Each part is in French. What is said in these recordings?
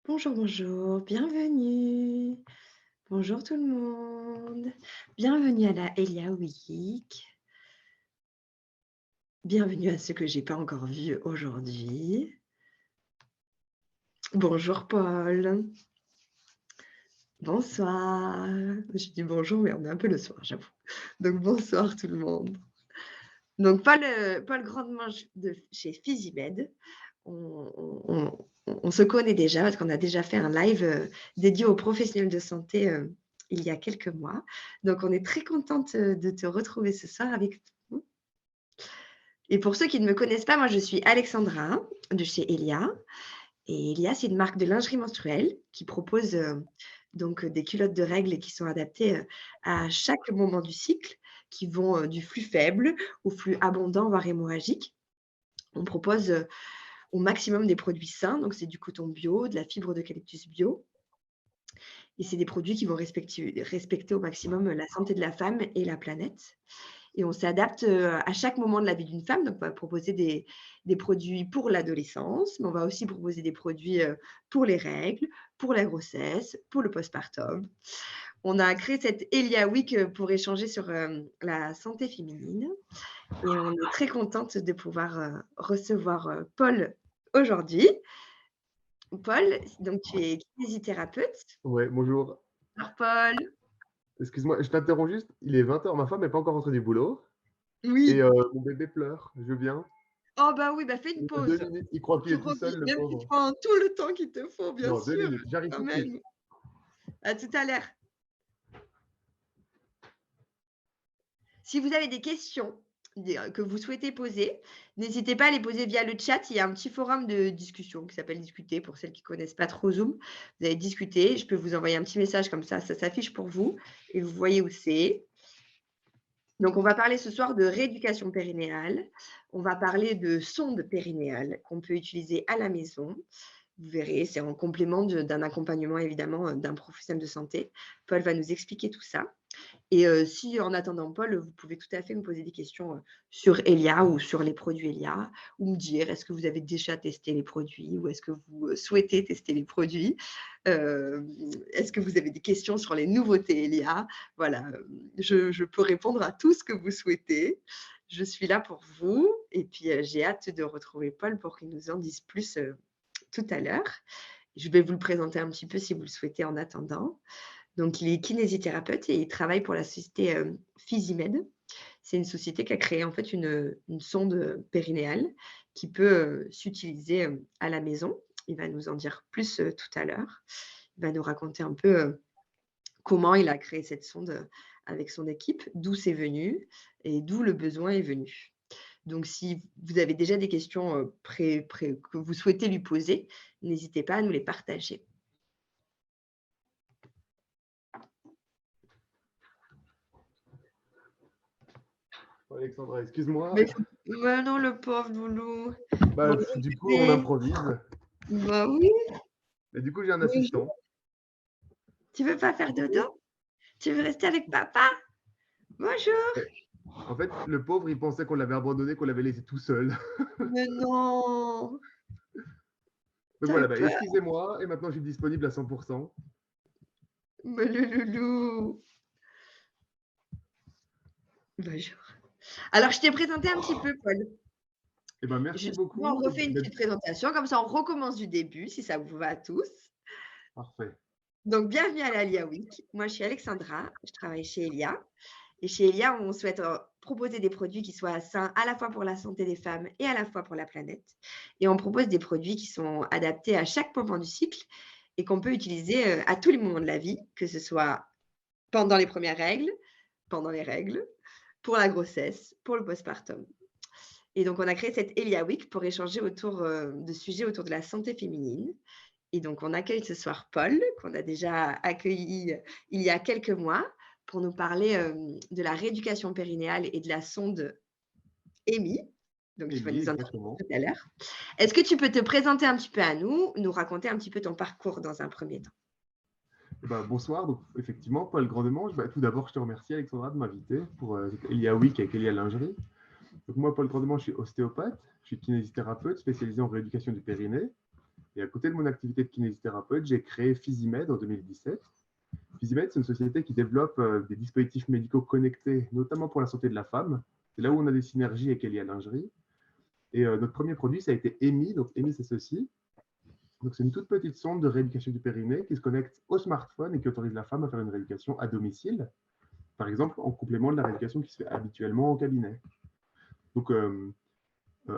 Bonjour, bonjour, bienvenue. Bonjour tout le monde. Bienvenue à la Elia Week. Bienvenue à ceux que j'ai pas encore vus aujourd'hui. Bonjour Paul. Bonsoir. Je dis bonjour, mais on est un peu le soir, j'avoue. Donc bonsoir tout le monde. Donc Paul Grandmange de chez Physimed. On se connaît déjà parce qu'on a déjà fait un live dédié aux professionnels de santé il y a quelques mois. Donc, on est très contente de te retrouver ce soir avec nous. Et pour ceux qui ne me connaissent pas, moi, je suis Alexandra de chez Elia. Et Elia, c'est une marque de lingerie menstruelle qui propose donc des culottes de règles qui sont adaptées à chaque moment du cycle, qui vont du flux faible au flux abondant, voire hémorragique. On propose au maximum des produits sains, donc c'est du coton bio, de la fibre d'eucalyptus bio. Et c'est des produits qui vont respecter au maximum la santé de la femme et la planète. Et on s'adapte à chaque moment de la vie d'une femme. Donc, on va proposer des produits pour l'adolescence, mais on va aussi proposer des produits pour les règles, pour la grossesse, pour le postpartum. On a créé cette Elia Week pour échanger sur la santé féminine. Et on est très contente de pouvoir recevoir Paul aujourd'hui. Paul, donc tu es kinésithérapeute. Ouais, bonjour. Alors Paul, Excuse-moi, je t'interromps juste. Il est 20 h. Ma femme n'est pas encore rentrée du boulot et oui. mon bébé pleure. Je viens. Oh bah oui, bah fais une Il a 2 pause. minutes. Il croit qu'il Tu est tout seul, reviens, le même si tu pauvre. prends tout le temps qu'il te faut, bien Non, 2 sûr, minutes. J'arrive quand tout de suite. même. À tout à l'heure. Si vous avez des questions que vous souhaitez poser, n'hésitez pas à les poser via le chat. Il y a un petit forum de discussion qui s'appelle Discuter pour celles qui ne connaissent pas trop Zoom. Vous allez discuter. Je peux vous envoyer un petit message comme ça s'affiche pour vous et vous voyez où c'est. Donc, on va parler ce soir de rééducation périnéale. On va parler de sonde périnéale qu'on peut utiliser à la maison. Vous verrez, c'est en complément d'un accompagnement, évidemment, d'un professionnel de santé. Paul va nous expliquer tout ça. Et si, en attendant Paul, vous pouvez tout à fait me poser des questions sur Elia ou sur les produits Elia, ou me dire, est-ce que vous avez déjà testé les produits ou est-ce que vous souhaitez tester les produits? Est-ce que vous avez des questions sur les nouveautés Elia? Voilà, je peux répondre à tout ce que vous souhaitez. Je suis là pour vous et puis j'ai hâte de retrouver Paul pour qu'il nous en dise plus tout à l'heure. Je vais vous le présenter un petit peu si vous le souhaitez en attendant. Donc, il est kinésithérapeute et il travaille pour la société Physimed. C'est une société qui a créé en fait une sonde périnéale qui peut s'utiliser à la maison. Il va nous en dire plus tout à l'heure. Il va nous raconter un peu comment il a créé cette sonde avec son équipe, d'où c'est venu et d'où le besoin est venu. Donc, si vous avez déjà des questions que vous souhaitez lui poser, n'hésitez pas à nous les partager. Alexandra, excuse-moi. Mais non, le pauvre loulou. Bah, Bonjour du coup, on bébé. improvise. Bah oui, Et du coup, j'ai un bonjour. assistant. Tu veux pas faire dodo? Tu veux rester avec papa? Bonjour. Et en fait, le pauvre, il pensait qu'on l'avait abandonné, qu'on l'avait laissé tout seul. Mais non, Donc t'as voilà, eu bah, peur. excusez-moi. Et maintenant, je suis disponible à 100%. Mais le loulou. Bonjour. Alors, je t'ai présenté un petit peu, Paul. Et ben, merci On beaucoup. refait une petite présentation, comme ça on recommence du début, si ça vous va à tous. Parfait. Donc, bienvenue à la Elia Week. Moi, je suis Alexandra, je travaille chez Elia. Et chez Elia, on souhaite proposer des produits qui soient sains à la fois pour la santé des femmes et à la fois pour la planète. Et on propose des produits qui sont adaptés à chaque moment du cycle et qu'on peut utiliser à tous les moments de la vie, que ce soit pendant les premières règles, pendant les règles, pour la grossesse, pour le postpartum. Et donc, on a créé cette Elia Week pour échanger autour de sujets autour de la santé féminine. Et donc, on accueille ce soir Paul, qu'on a déjà accueilli il y a quelques mois, pour nous parler de la rééducation périnéale et de la sonde EMI. Donc, tu vas Amy, nous en dire exactement. tout à l'heure. Est-ce que tu peux te présenter un petit peu à nous raconter un petit peu ton parcours dans un premier temps? Eh ben, bonsoir, donc effectivement, Paul Grandemange. Bah, tout d'abord, je te remercie, Alexandra, de m'inviter pour Elia Week avec Elia Lingerie. Donc moi, Paul Grandemange, je suis ostéopathe, je suis kinésithérapeute spécialisé en rééducation du périnée. Et à côté de mon activité de kinésithérapeute, j'ai créé Physimed en 2017. Physimed, c'est une société qui développe des dispositifs médicaux connectés, notamment pour la santé de la femme. C'est là où on a des synergies avec Elia Lingerie. Et notre premier produit, ça a été EMI. Donc, EMI, c'est ceci. Donc, c'est une toute petite sonde de rééducation du périnée qui se connecte au smartphone et qui autorise la femme à faire une rééducation à domicile, par exemple en complément de la rééducation qui se fait habituellement au cabinet. Donc,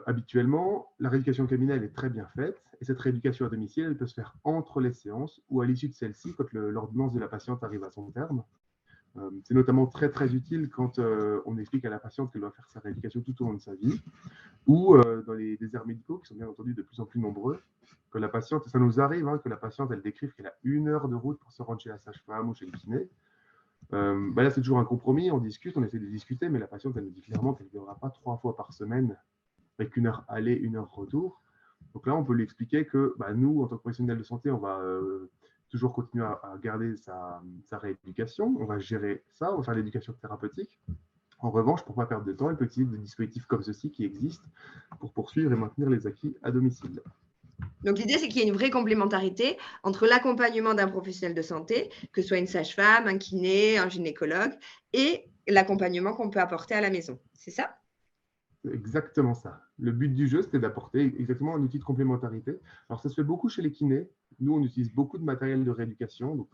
habituellement, la rééducation au cabinet, elle est très bien faite. Et cette rééducation à domicile, elle peut se faire entre les séances ou à l'issue de celle-ci, quand l'ordonnance de la patiente arrive à son terme. C'est notamment très, très utile quand on explique à la patiente qu'elle doit faire sa rééducation tout au long de sa vie, ou dans les déserts médicaux, qui sont bien entendu de plus en plus nombreux, que la patiente, ça nous arrive, que la patiente, elle décrive qu'elle a 1 heure de route pour se rendre chez la sage-femme ou chez le kiné. Là, c'est toujours un compromis, on discute, on essaie de discuter, mais la patiente, elle nous dit clairement qu'elle ne viendra pas 3 fois par semaine avec 1 heure aller, 1 heure retour. Donc là, on peut lui expliquer que nous, en tant que professionnels de santé, on va toujours continuer à garder sa rééducation, on va gérer ça, on va faire l'éducation thérapeutique. En revanche, pour ne pas perdre de temps, il peut utiliser des dispositifs comme ceci qui existent pour poursuivre et maintenir les acquis à domicile. Donc, l'idée, c'est qu'il y ait une vraie complémentarité entre l'accompagnement d'un professionnel de santé, que ce soit une sage-femme, un kiné, un gynécologue, et l'accompagnement qu'on peut apporter à la maison. C'est ça? C'est exactement ça. Le but du jeu, c'était d'apporter exactement un outil de complémentarité. Alors, ça se fait beaucoup chez les kinés. Nous, on utilise beaucoup de matériel de rééducation, donc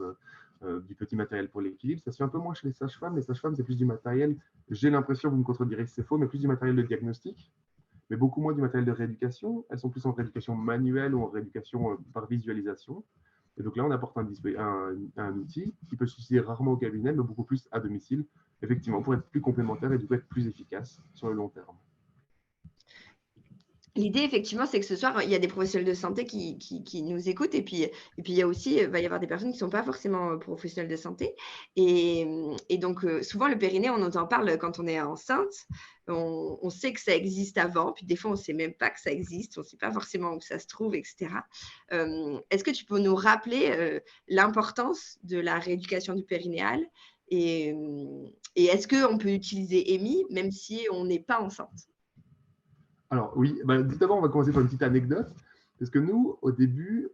du petit matériel pour l'équilibre. Ça se fait un peu moins chez les sages-femmes. Les sages-femmes, c'est plus du matériel, j'ai l'impression, vous me contredirez si c'est faux, mais plus du matériel de diagnostic, mais beaucoup moins du matériel de rééducation. Elles sont plus en rééducation manuelle ou en rééducation par visualisation. Et donc là, on apporte un outil qui peut s'utiliser rarement au cabinet, mais beaucoup plus à domicile, effectivement, pour être plus complémentaire et du coup être plus efficace sur le long terme. L'idée, effectivement, c'est que ce soir, il y a des professionnels de santé qui nous écoutent et puis il y a aussi, va y avoir des personnes qui ne sont pas forcément professionnels de santé. Et donc, souvent, le périnée, on nous en parle quand on est enceinte. On sait que ça existe avant, puis des fois, on ne sait même pas que ça existe, on ne sait pas forcément où ça se trouve, etc. Est-ce que tu peux nous rappeler l'importance de la rééducation du périnéal et, et est-ce qu'on peut utiliser EMI même si on n'est pas enceinte? Alors oui, tout d'abord, on va commencer par une petite anecdote. Parce que nous, au début,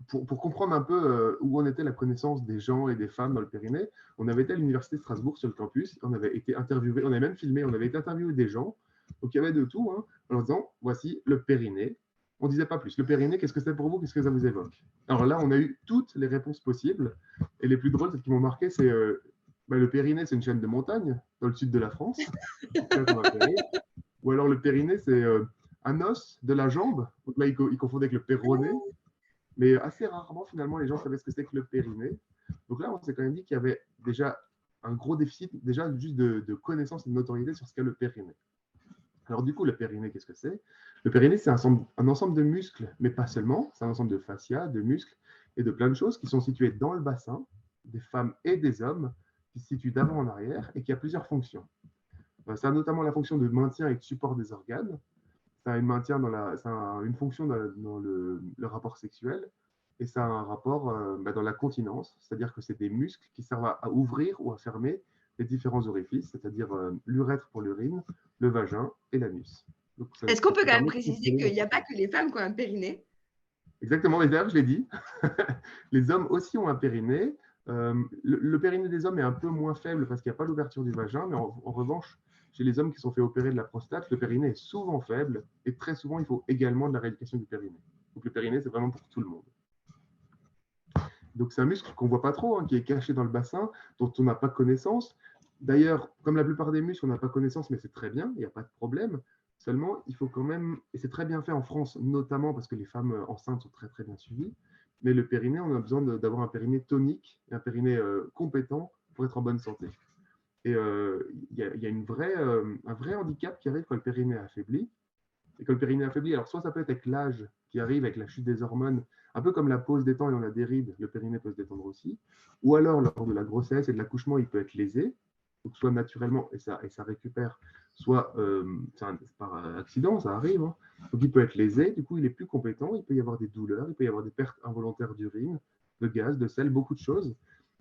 pour comprendre un peu où en était la connaissance des gens et des femmes dans le périnée, on avait été à l'université de Strasbourg sur le campus, on avait été interviewé, on avait même filmé, on avait été interviewé des gens, donc il y avait de tout, en leur disant, voici le périnée. On ne disait pas plus. Le périnée, qu'est-ce que c'est pour vous? Qu'est-ce que ça vous évoque? Alors là, on a eu toutes les réponses possibles. Et les plus drôles, celles qui m'ont marqué, c'est le périnée, c'est une chaîne de montagne dans le sud de la France. Ou alors le périnée, c'est un os de la jambe. Donc là, ils confondaient avec le péroné. Mais assez rarement, finalement, les gens savaient ce que c'est que le périnée. Donc là, on s'est quand même dit qu'il y avait déjà un gros déficit, déjà juste de connaissance et de notoriété sur ce qu'est le périnée. Alors du coup, le périnée, qu'est-ce que c'est? Le périnée, c'est un ensemble de muscles, mais pas seulement. C'est un ensemble de fascia, de muscles et de plein de choses qui sont situées dans le bassin des femmes et des hommes, qui se situent d'avant en arrière et qui a plusieurs fonctions. Ça a notamment la fonction de maintien et de support des organes. Ça a une fonction dans le rapport sexuel et ça a un rapport dans la continence, c'est-à-dire que c'est des muscles qui servent à ouvrir ou à fermer les différents orifices, c'est-à-dire l'urètre pour l'urine, le vagin et l'anus. Est-ce qu'on peut quand même préciser qu'il n'y a pas que les femmes qui ont un périnée? Exactement, et d'ailleurs, je l'ai dit, les hommes aussi ont un périnée. Le périnée des hommes est un peu moins faible parce qu'il n'y a pas l'ouverture du vagin, mais en revanche, chez les hommes qui sont fait opérer de la prostate, le périnée est souvent faible et très souvent, il faut également de la rééducation du périnée. Donc le périnée, c'est vraiment pour tout le monde. Donc c'est un muscle qu'on ne voit pas trop, qui est caché dans le bassin, dont on n'a pas connaissance. D'ailleurs, comme la plupart des muscles, on n'a pas connaissance, mais c'est très bien, il n'y a pas de problème. Seulement, il faut quand même, et c'est très bien fait en France, notamment parce que les femmes enceintes sont très très bien suivies, mais le périnée, on a besoin d'avoir un périnée tonique, un périnée compétent pour être en bonne santé. Et il y a un vrai handicap qui arrive quand le périnée est affaibli. Et quand le périnée est affaibli, alors soit ça peut être avec l'âge qui arrive, avec la chute des hormones, un peu comme la pose des temps et on a des rides, le périnée peut se détendre aussi. Ou alors, lors de la grossesse et de l'accouchement, il peut être lésé, donc soit naturellement et ça récupère, soit par accident, ça arrive. Donc il peut être lésé, du coup il est plus compétent, il peut y avoir des douleurs, il peut y avoir des pertes involontaires d'urine, de gaz, de sel, beaucoup de choses.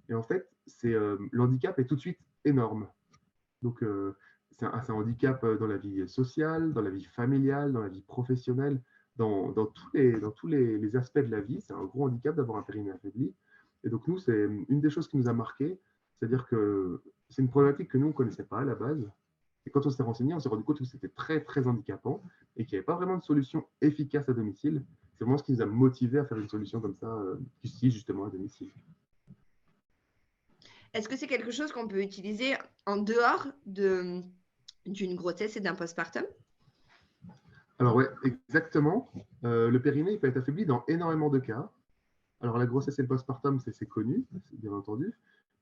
Et en fait, l'handicap est tout de suite énorme. Donc c'est un handicap dans la vie sociale, dans la vie familiale, dans la vie professionnelle, dans tous les aspects de la vie. C'est un gros handicap d'avoir un périnée affaibli. Et donc, nous, c'est une des choses qui nous a marqué, c'est-à-dire que c'est une problématique que nous, on ne connaissait pas à la base. Et quand on s'est renseigné, on s'est rendu compte que c'était très, très handicapant et qu'il n'y avait pas vraiment de solution efficace à domicile. C'est vraiment ce qui nous a motivés à faire une solution comme ça, ici, justement, à domicile. Est-ce que c'est quelque chose qu'on peut utiliser en dehors d'une grossesse et d'un postpartum? Alors, ouais, exactement. Le périnée, il peut être affaibli dans énormément de cas. Alors, la grossesse et le postpartum, c'est connu, bien entendu.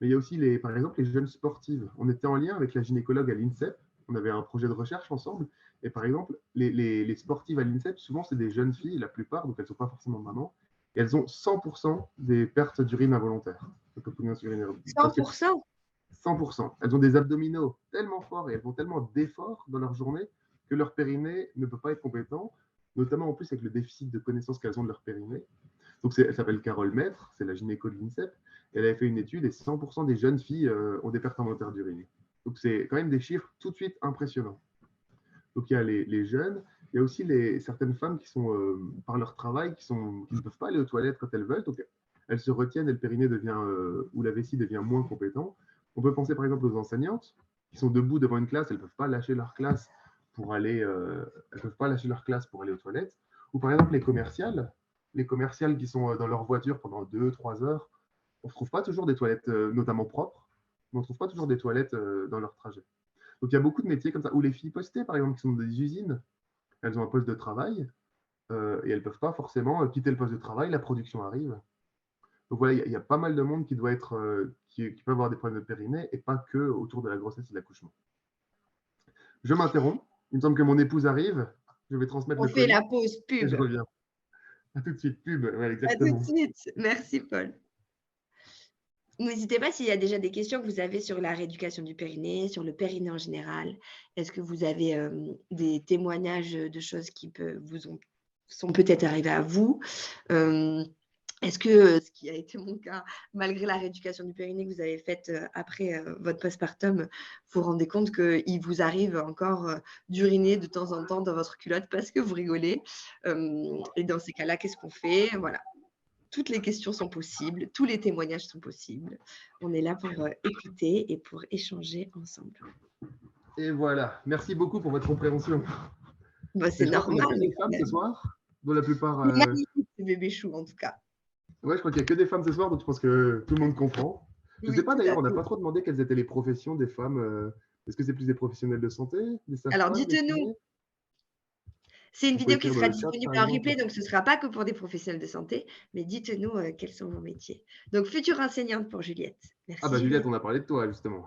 Mais il y a aussi, par exemple, les jeunes sportives. On était en lien avec la gynécologue à l'INSEP. On avait un projet de recherche ensemble. Et par exemple, les sportives à l'INSEP, souvent, c'est des jeunes filles, la plupart, donc elles ne sont pas forcément mamans. Et elles ont 100% des pertes d'urine involontaires. 100%? 100%. Elles ont des abdominaux tellement forts et elles font tellement d'efforts dans leur journée que leur périnée ne peut pas être compétent, notamment en plus avec le déficit de connaissances qu'elles ont de leur périnée. Donc, elle s'appelle Carole Maître, c'est la gynéco de l'INSEP. Elle avait fait une étude et 100% des jeunes filles ont des pertes involontaires d'urine. Donc, c'est quand même des chiffres tout de suite impressionnants. Donc, il y a les jeunes. Il y a aussi certaines femmes qui sont, par leur travail, qui ne peuvent pas aller aux toilettes quand elles veulent. Donc, elles se retiennent et le périnée devient, ou la vessie devient moins compétent. On peut penser par exemple aux enseignantes qui sont debout devant une classe, elles ne peuvent pas lâcher leur classe pour aller, aux toilettes. Ou par exemple les commerciales qui sont dans leur voiture pendant 2-3 heures, on ne trouve pas toujours des toilettes, notamment propres, mais on ne trouve pas toujours des toilettes dans leur trajet. Donc il y a beaucoup de métiers comme ça. Ou les filles postées, par exemple, qui sont dans des usines, elles ont un poste de travail et elles ne peuvent pas forcément quitter le poste de travail, la production arrive. Donc voilà, il y a pas mal de monde qui doit être, qui peut avoir des problèmes de périnée et pas que autour de la grossesse et de l'accouchement. Je m'interromps. Il me semble que mon épouse arrive. Je vais transmettre On le fait colis la pause et pub. je reviens. À tout de suite, pub. Ouais, À tout de exactement. suite. Merci, Paul. N'hésitez pas s'il y a déjà des questions que vous avez sur la rééducation du périnée, sur le périnée en général. Est-ce que vous avez des témoignages de choses qui sont peut-être arrivées à vous? Est-ce que ce qui a été mon cas, malgré la rééducation du périnée que vous avez faite après votre postpartum, vous vous rendez compte qu'il vous arrive encore d'uriner de temps en temps dans votre culotte parce que vous rigolez? Et dans ces cas-là, qu'est-ce qu'on fait? Voilà. Toutes les questions sont possibles, tous les témoignages sont possibles. On est là pour écouter et pour échanger ensemble. Et voilà. Merci beaucoup pour votre compréhension. Bah, Et c'est je crois qu'on n'a normal. que des femmes ce soir, dont la plupart. Il est magnifique, ce bébé chou, en tout cas. Ouais, je crois qu'il n'y a que des femmes ce soir, donc je pense que tout le monde comprend. Je ne sais Oui, pas tout d'ailleurs, à on n'a fait. pas trop demandé quelles étaient les professions des femmes. Est-ce que c'est plus des professionnels de santé, des Alors, sages-femmes, des dites-nous, kinés? c'est une Vous pouvez vidéo qui écrire dans sera le chat, disponible par en exemple. replay, donc ce ne sera pas que pour des professionnels de santé, mais dites-nous quels sont vos métiers. Donc, future enseignante pour Juliette. Ah Merci, bah Juliette, Juliette. on a parlé de toi, justement.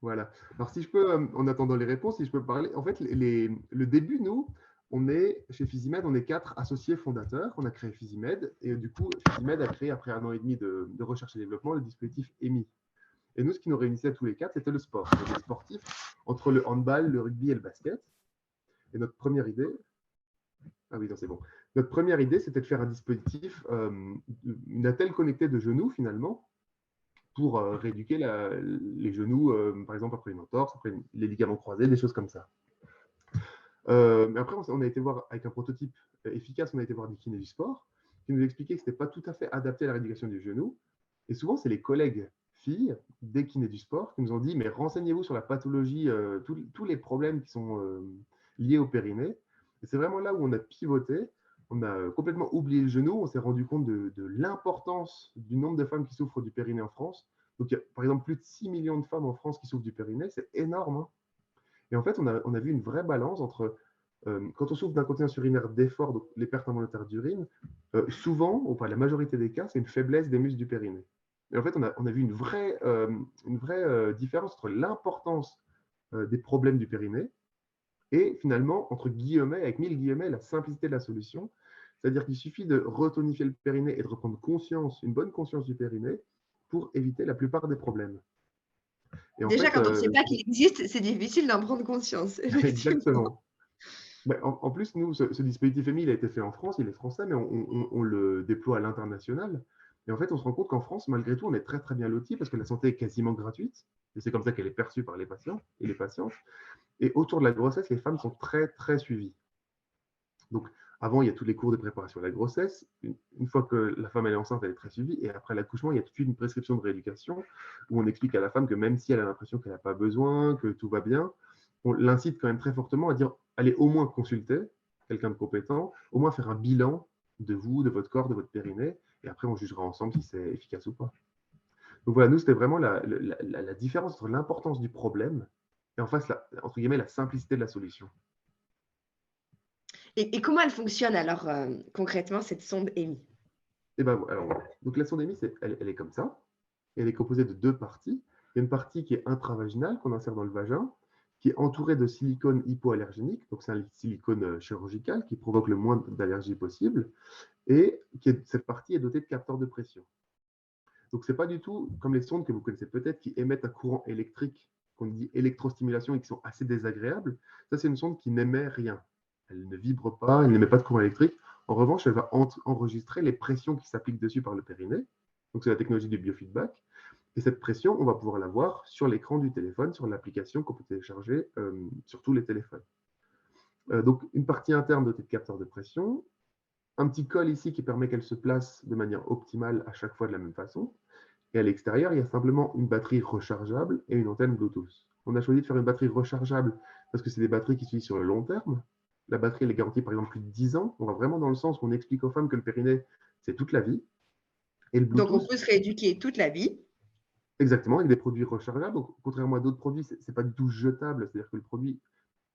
Voilà. Alors, si je peux, en attendant les réponses, si je peux parler, en fait, le début, nous, on est chez Physimed, on est 4 associés fondateurs. On a créé Physimed et du coup, Physimed a créé, après 1 an et demi de recherche et développement, le dispositif EMI. Et nous, ce qui nous réunissait tous les 4, c'était le sport. On était sportifs entre le handball, le rugby et le basket. Et notre première idée, ah oui, non, c'est bon. Notre première idée, c'était de faire un dispositif, une attelle connectée de genoux, finalement, pour rééduquer les genoux, par exemple après une entorse, après les ligaments croisés, des choses comme ça. Mais après, on a été voir avec un prototype efficace, on a été voir des kinés du sport qui nous expliquaient que ce n'était pas tout à fait adapté à la rééducation du genou. Et souvent, c'est les collègues filles des kinés du sport qui nous ont dit mais renseignez-vous sur la pathologie, tous les problèmes qui sont liés au périnée. Et c'est vraiment là où on a pivoté. On a complètement oublié le genou. On s'est rendu compte de l'importance du nombre de femmes qui souffrent du périnée en France. Donc, il y a par exemple plus de 6 millions de femmes en France qui souffrent du périnée. C'est énorme. Hein. Et en fait, on a vu une vraie balance entre quand on souffre d'incontinence urinaire d'effort, donc les pertes involontaires d'urine, souvent, enfin la majorité des cas, c'est une faiblesse des muscles du périnée. Et en fait, on a vu une vraie différence entre l'importance des problèmes du périnée et finalement, entre guillemets, avec 1000 guillemets, la simplicité de la solution. C'est-à-dire qu'il suffit de retonifier le périnée et de reprendre conscience, une bonne conscience du périnée pour éviter la plupart des problèmes. Et en Déjà, fait, quand on ne sait pas qu'il existe, c'est difficile d'en prendre conscience, effectivement. exactement. En plus, nous, ce dispositif EMI, il a été fait en France, il est français, mais on le déploie à l'international. Et en fait, on se rend compte qu'en France, malgré tout, on est très très bien lotis parce que la santé est quasiment gratuite. Et c'est comme ça qu'elle est perçue par les patients et les patientes. Et autour de la grossesse, les femmes sont très, très suivies. Donc, avant, il y a tous les cours de préparation à la grossesse. Une fois que la femme elle est enceinte, elle est très suivie. Et après l'accouchement, il y a toute une prescription de rééducation où on explique à la femme que même si elle a l'impression qu'elle n'a pas besoin, que tout va bien, on l'incite quand même très fortement à dire allez au moins consulter quelqu'un de compétent, au moins faire un bilan de vous, de votre corps, de votre périnée. Et après, on jugera ensemble si c'est efficace ou pas. Donc voilà, nous, c'était vraiment la différence entre l'importance du problème et en face, entre guillemets, la simplicité de la solution. Et comment elle fonctionne alors concrètement, cette sonde EMI? Et ben, alors, donc la sonde émise, elle est comme ça. Elle est composée de deux parties. Il y a une partie qui est intravaginale, qu'on insère dans le vagin, qui est entourée de silicone hypoallergénique. Donc, c'est un silicone chirurgical qui provoque le moins d'allergie possible. Et cette partie est dotée de capteurs de pression. Donc, ce n'est pas du tout comme les sondes que vous connaissez peut-être qui émettent un courant électrique, qu'on dit électrostimulation, et qui sont assez désagréables. Ça, c'est une sonde qui n'émet rien. Elle ne vibre pas, elle n'émet pas de courant électrique. En revanche, elle va enregistrer les pressions qui s'appliquent dessus par le périnée. Donc, c'est la technologie du biofeedback. Et cette pression, on va pouvoir la voir sur l'écran du téléphone, sur l'application qu'on peut télécharger sur tous les téléphones. Donc, une partie interne dotée de capteurs de pression, un petit col ici qui permet qu'elle se place de manière optimale à chaque fois de la même façon. Et à l'extérieur, il y a simplement une batterie rechargeable et une antenne Bluetooth. On a choisi de faire une batterie rechargeable parce que c'est des batteries qui s'utilisent sur le long terme. La batterie, elle est garantie par exemple plus de 10 ans. On va vraiment dans le sens où on explique aux femmes que le périnée, c'est toute la vie. Et le Donc, on Bluetooth, peut se rééduquer toute la vie. exactement, avec des produits rechargeables. Donc, contrairement à d'autres produits, ce n'est pas du tout jetable. C'est-à-dire que le produit,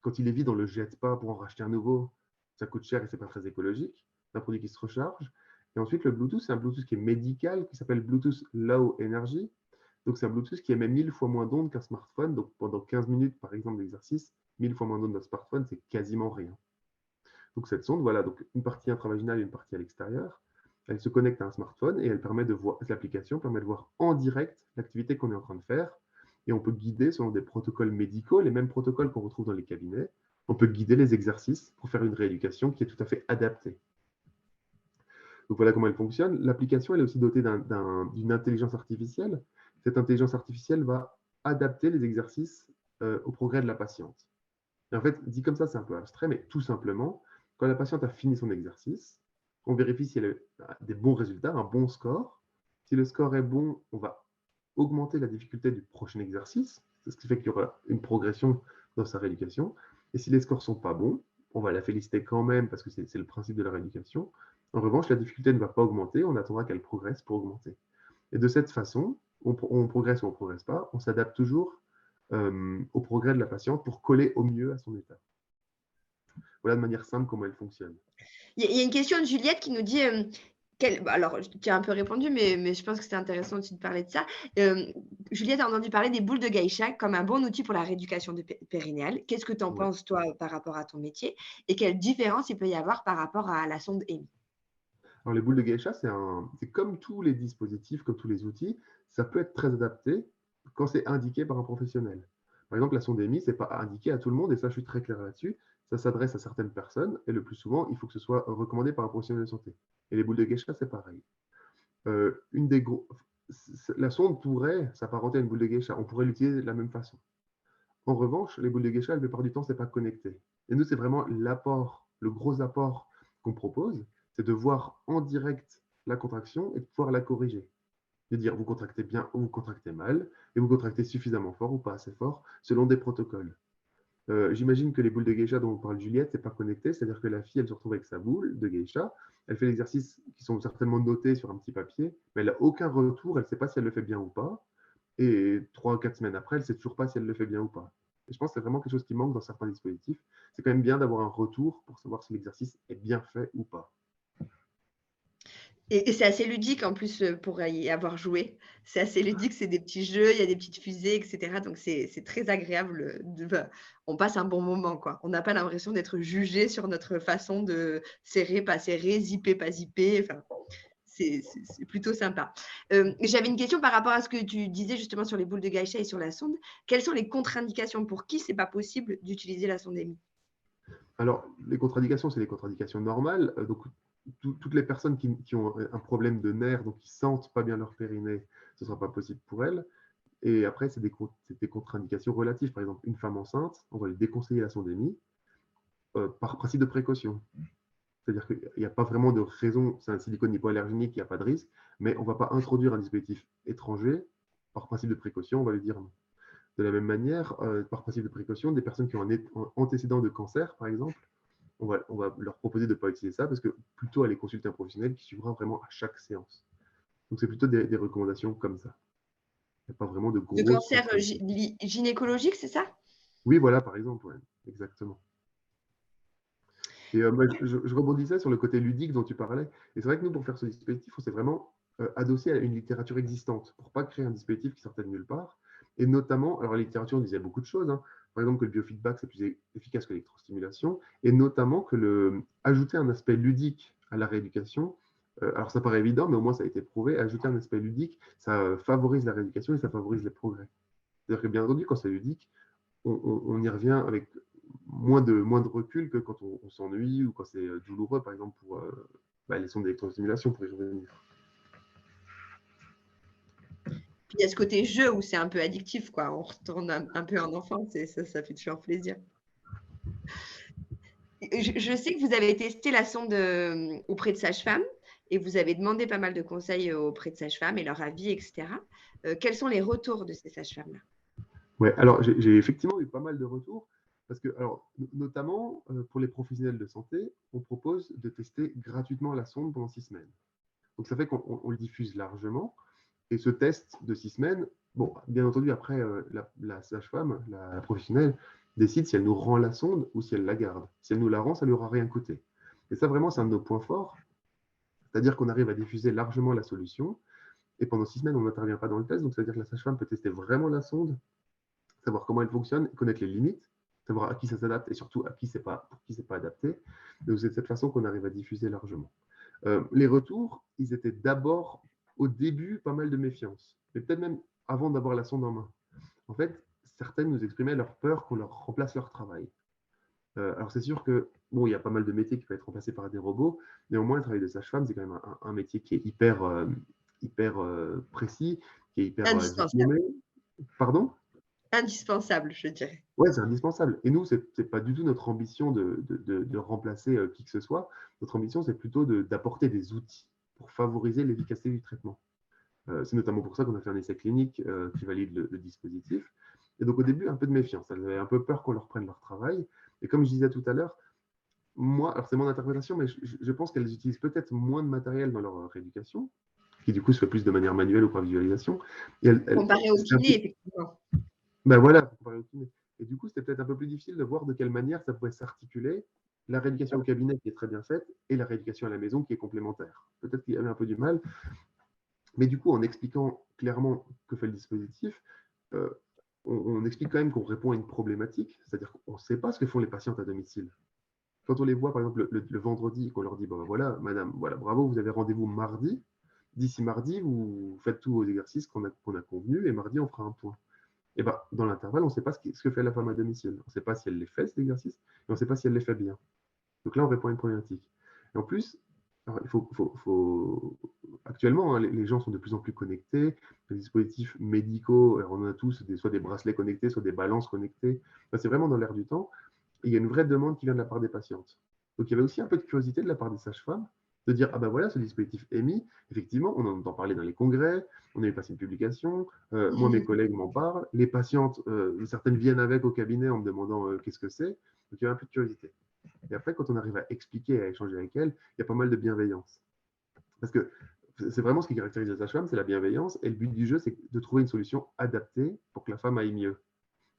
quand il est vide, on ne le jette pas pour en racheter un nouveau. Ça coûte cher et ce n'est pas très écologique. C'est un produit qui se recharge. Et ensuite, le Bluetooth, c'est un Bluetooth qui est médical, qui s'appelle Bluetooth Low Energy. Donc, c'est un Bluetooth qui émet 1000 fois moins d'ondes qu'un smartphone. Donc, pendant 15 minutes, par exemple, d'exercice, 1000 fois moins d'ondes d'un smartphone, c'est quasiment rien. Donc, cette sonde, voilà, donc une partie intravaginale et une partie à l'extérieur. Elle se connecte à un smartphone et elle permet de voir, l'application permet de voir en direct l'activité qu'on est en train de faire. Et on peut guider selon des protocoles médicaux, les mêmes protocoles qu'on retrouve dans les cabinets. On peut guider les exercices pour faire une rééducation qui est tout à fait adaptée. Donc voilà comment elle fonctionne. L'application, elle est aussi dotée d'une intelligence artificielle. Cette intelligence artificielle va adapter les exercices au progrès de la patiente. Et en fait, dit comme ça, c'est un peu abstrait, mais tout simplement, quand la patiente a fini son exercice, on vérifie si elle a des bons résultats, un bon score. Si le score est bon, on va augmenter la difficulté du prochain exercice, c'est ce qui fait qu'il y aura une progression dans sa rééducation. Et si les scores ne sont pas bons, on va la féliciter quand même parce que c'est le principe de la rééducation. En revanche, la difficulté ne va pas augmenter, on attendra qu'elle progresse pour augmenter. Et de cette façon, on progresse ou on ne progresse pas, on s'adapte toujours au progrès de la patiente pour coller au mieux à son état. Voilà de manière simple comment elle fonctionne. Il y a une question de Juliette qui nous dit, alors tu as un peu répondu, mais je pense que c'est intéressant aussi de parler de ça. Juliette a entendu parler des boules de geisha comme un bon outil pour la rééducation périnéale. Qu'est-ce que tu en Ouais. penses, toi, par rapport à ton métier? Et quelle différence il peut y avoir par rapport à la sonde EMI? Alors, les boules de geisha, c'est comme tous les dispositifs, comme tous les outils, ça peut être très adapté quand c'est indiqué par un professionnel. Par exemple, la sonde EMI, ce n'est pas indiqué à tout le monde, et ça, je suis très clair là-dessus. Ça s'adresse à certaines personnes, et le plus souvent, il faut que ce soit recommandé par un professionnel de santé. Et les boules de geisha, c'est pareil. La sonde pourrait s'apparenter à une boule de geisha. On pourrait l'utiliser de la même façon. En revanche, les boules de geisha, la plupart du temps, ce n'est pas connecté. Et nous, c'est vraiment l'apport, le gros apport qu'on propose, c'est de voir en direct la contraction et de pouvoir la corriger. De dire, vous contractez bien ou vous contractez mal, et vous contractez suffisamment fort ou pas assez fort, selon des protocoles. J'imagine que les boules de geisha dont on parle Juliette, c'est pas connecté, c'est-à-dire que la fille, elle se retrouve avec sa boule de geisha, elle fait l'exercice qui sont certainement notés sur un petit papier, mais elle n'a aucun retour, elle ne sait pas si elle le fait bien ou pas, et 3 ou 4 semaines après, elle ne sait toujours pas si elle le fait bien ou pas. Et je pense que c'est vraiment quelque chose qui manque dans certains dispositifs. C'est quand même bien d'avoir un retour pour savoir si l'exercice est bien fait ou pas. Et c'est assez ludique en plus, pour y avoir joué. C'est assez ludique, c'est des petits jeux, il y a des petites fusées et cetera, donc c'est très agréable, on passe un bon moment, quoi. On n'a pas l'impression d'être jugé sur notre façon de serrer, pas serrer, zipper, pas zipper, enfin, c'est plutôt sympa. J'avais une question par rapport à ce que tu disais justement sur les boules de geisha et sur la sonde. Quelles sont les contre-indications? Pour qui c'est pas possible d'utiliser la sonde EMI? Alors, les contre-indications, c'est les contre-indications normales. Donc, toutes les personnes qui ont un problème de nerfs, donc qui sentent pas bien leur périnée, ce ne sera pas possible pour elles. Et après, c'est des contre-indications relatives. Par exemple, une femme enceinte, on va lui déconseiller la sondémie par principe de précaution. C'est-à-dire qu'il n'y a pas vraiment de raison, c'est un silicone hypoallergénique, il n'y a pas de risque, mais on ne va pas introduire un dispositif étranger par principe de précaution, on va lui dire non. De la même manière, par principe de précaution, des personnes qui ont un antécédent de cancer, par exemple, on va leur proposer de ne pas utiliser ça parce que plutôt aller consulter un professionnel qui suivra vraiment à chaque séance. Donc, c'est plutôt des recommandations comme ça. Il n'y a pas vraiment de De grosses cancer contraintes. gynécologique, c'est ça? Oui, voilà, par exemple, ouais, exactement. Et moi, je rebondissais sur le côté ludique dont tu parlais. Et c'est vrai que nous, pour faire ce dispositif, on s'est vraiment adossé à une littérature existante pour ne pas créer un dispositif qui sortait de nulle part. Et notamment, alors la littérature disait beaucoup de choses, hein. Par exemple que le biofeedback, c'est plus efficace que l'électrostimulation, et notamment que ajouter un aspect ludique à la rééducation, alors ça paraît évident, mais au moins ça a été prouvé, ajouter un aspect ludique, ça favorise la rééducation et ça favorise les progrès. C'est-à-dire que bien entendu, quand c'est ludique, on y revient avec moins de recul que quand on s'ennuie ou quand c'est douloureux, par exemple, pour les sondes d'électrostimulation, pour y revenir. Puis il y a ce côté jeu où c'est un peu addictif, quoi. On retourne un peu en enfance et ça fait toujours plaisir. Je sais que vous avez testé la sonde auprès de sages-femmes et vous avez demandé pas mal de conseils auprès de sages-femmes et leur avis, etc. Quels sont les retours de ces sages-femmes-là? Ouais, alors j'ai effectivement eu pas mal de retours parce que, alors, notamment pour les professionnels de santé, on propose de tester gratuitement la sonde pendant 6 semaines. Donc ça fait qu'on le diffuse largement. Et ce test de 6 semaines, bon, bien entendu, après, la sage-femme, la professionnelle, décide si elle nous rend la sonde ou si elle la garde. Si elle nous la rend, ça ne lui aura rien coûté. Et ça, vraiment, c'est un de nos points forts. C'est-à-dire qu'on arrive à diffuser largement la solution. Et pendant 6 semaines, on n'intervient pas dans le test. Donc, c'est-à-dire que la sage-femme peut tester vraiment la sonde, savoir comment elle fonctionne, connaître les limites, savoir à qui ça s'adapte et surtout à qui pour qui c'est pas adapté. Donc, c'est de cette façon qu'on arrive à diffuser largement. Les retours, ils étaient d'abord, au début, pas mal de méfiance. Mais peut-être même avant d'avoir la sonde en main. En fait, certaines nous exprimaient leur peur qu'on leur remplace leur travail. Alors c'est sûr que bon, il y a pas mal de métiers qui peuvent être remplacés par des robots. Néanmoins, le travail de sage-femme, c'est quand même un métier qui est hyper précis, qui est hyper Indispensable. diplômé. Pardon? Indispensable, je dirais. Ouais, c'est indispensable. Et nous, c'est pas du tout notre ambition de remplacer qui que ce soit. Notre ambition, c'est plutôt d'apporter des outils pour favoriser l'efficacité du traitement. C'est notamment pour ça qu'on a fait un essai clinique qui valide le dispositif. Et donc au début, un peu de méfiance. Elles avaient un peu peur qu'on leur prenne leur travail. Et comme je disais tout à l'heure, moi, alors c'est mon interprétation, mais je pense qu'elles utilisent peut-être moins de matériel dans leur rééducation, qui du coup se fait plus de manière manuelle ou par visualisation. Et Comparé au kiné, effectivement. ben voilà, pour comparer au kiné. Et du coup, c'était peut-être un peu plus difficile de voir de quelle manière ça pouvait s'articuler, la rééducation au cabinet qui est très bien faite et la rééducation à la maison qui est complémentaire. Peut-être qu'il y avait un peu du mal, mais du coup, en expliquant clairement que fait le dispositif, euh, on explique quand même qu'on répond à une problématique, c'est-à-dire qu'on ne sait pas ce que font les patientes à domicile. Quand on les voit, par exemple, le vendredi, qu'on leur dit, bon, voilà, madame, voilà, bravo, vous avez rendez-vous mardi. D'ici mardi, vous faites tous vos exercices qu'on a convenus et mardi, on fera un point. Et ben, dans l'intervalle, on ne sait pas ce que fait la femme à domicile. On ne sait pas si elle les fait, cet exercice, et on ne sait pas si elle les fait bien. Donc là, on répond à une problématique. Et en plus, alors, actuellement, hein, les gens sont de plus en plus connectés. Les dispositifs médicaux, alors on en a tous, soit des bracelets connectés, soit des balances connectées. Enfin, c'est vraiment dans l'air du temps. Et il y a une vraie demande qui vient de la part des patientes. Donc il y avait aussi un peu de curiosité de la part des sages-femmes de dire, ah ben voilà, ce dispositif est mis. Effectivement, on en entend parler dans les congrès, on a eu passé une publication, moi mes collègues m'en parlent, les patientes, certaines viennent avec au cabinet en me demandant qu'est-ce que c'est. Donc il y avait un peu de curiosité. Et après, quand on arrive à expliquer, à échanger avec elles, il y a pas mal de bienveillance. Parce que c'est vraiment ce qui caractérise la sage-femme, c'est la bienveillance. Et le but du jeu, c'est de trouver une solution adaptée pour que la femme aille mieux.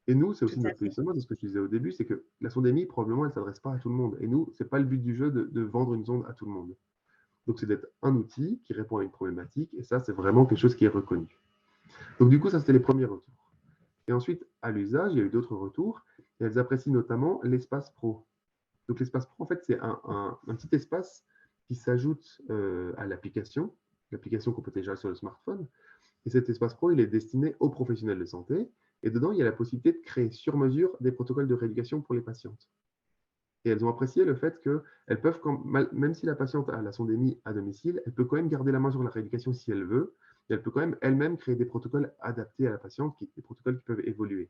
Et nous, c'est aussi Tout à notre fait. positionnement, c'est ce que je disais au début, c'est que la sondémie, probablement, elle ne s'adresse pas à tout le monde. Et nous, ce n'est pas le but du jeu de vendre une sonde à tout le monde. Donc, c'est d'être un outil qui répond à une problématique. Et ça, c'est vraiment quelque chose qui est reconnu. Donc, du coup, ça, c'était les premiers retours. Et ensuite, à l'usage, il y a eu d'autres retours. Et elles apprécient notamment l'espace pro. Donc, l'espace pro, en fait, c'est un petit espace qui s'ajoute à l'application qu'on peut télécharger sur le smartphone. Et cet espace pro, il est destiné aux professionnels de santé. Et dedans, il y a la possibilité de créer sur mesure des protocoles de rééducation pour les patientes. Et elles ont apprécié le fait qu'elles peuvent, même si la patiente a la sondémie à domicile, elle peut quand même garder la main sur la rééducation si elle veut. Et elle peut quand même elle-même créer des protocoles adaptés à la patiente, des protocoles qui peuvent évoluer.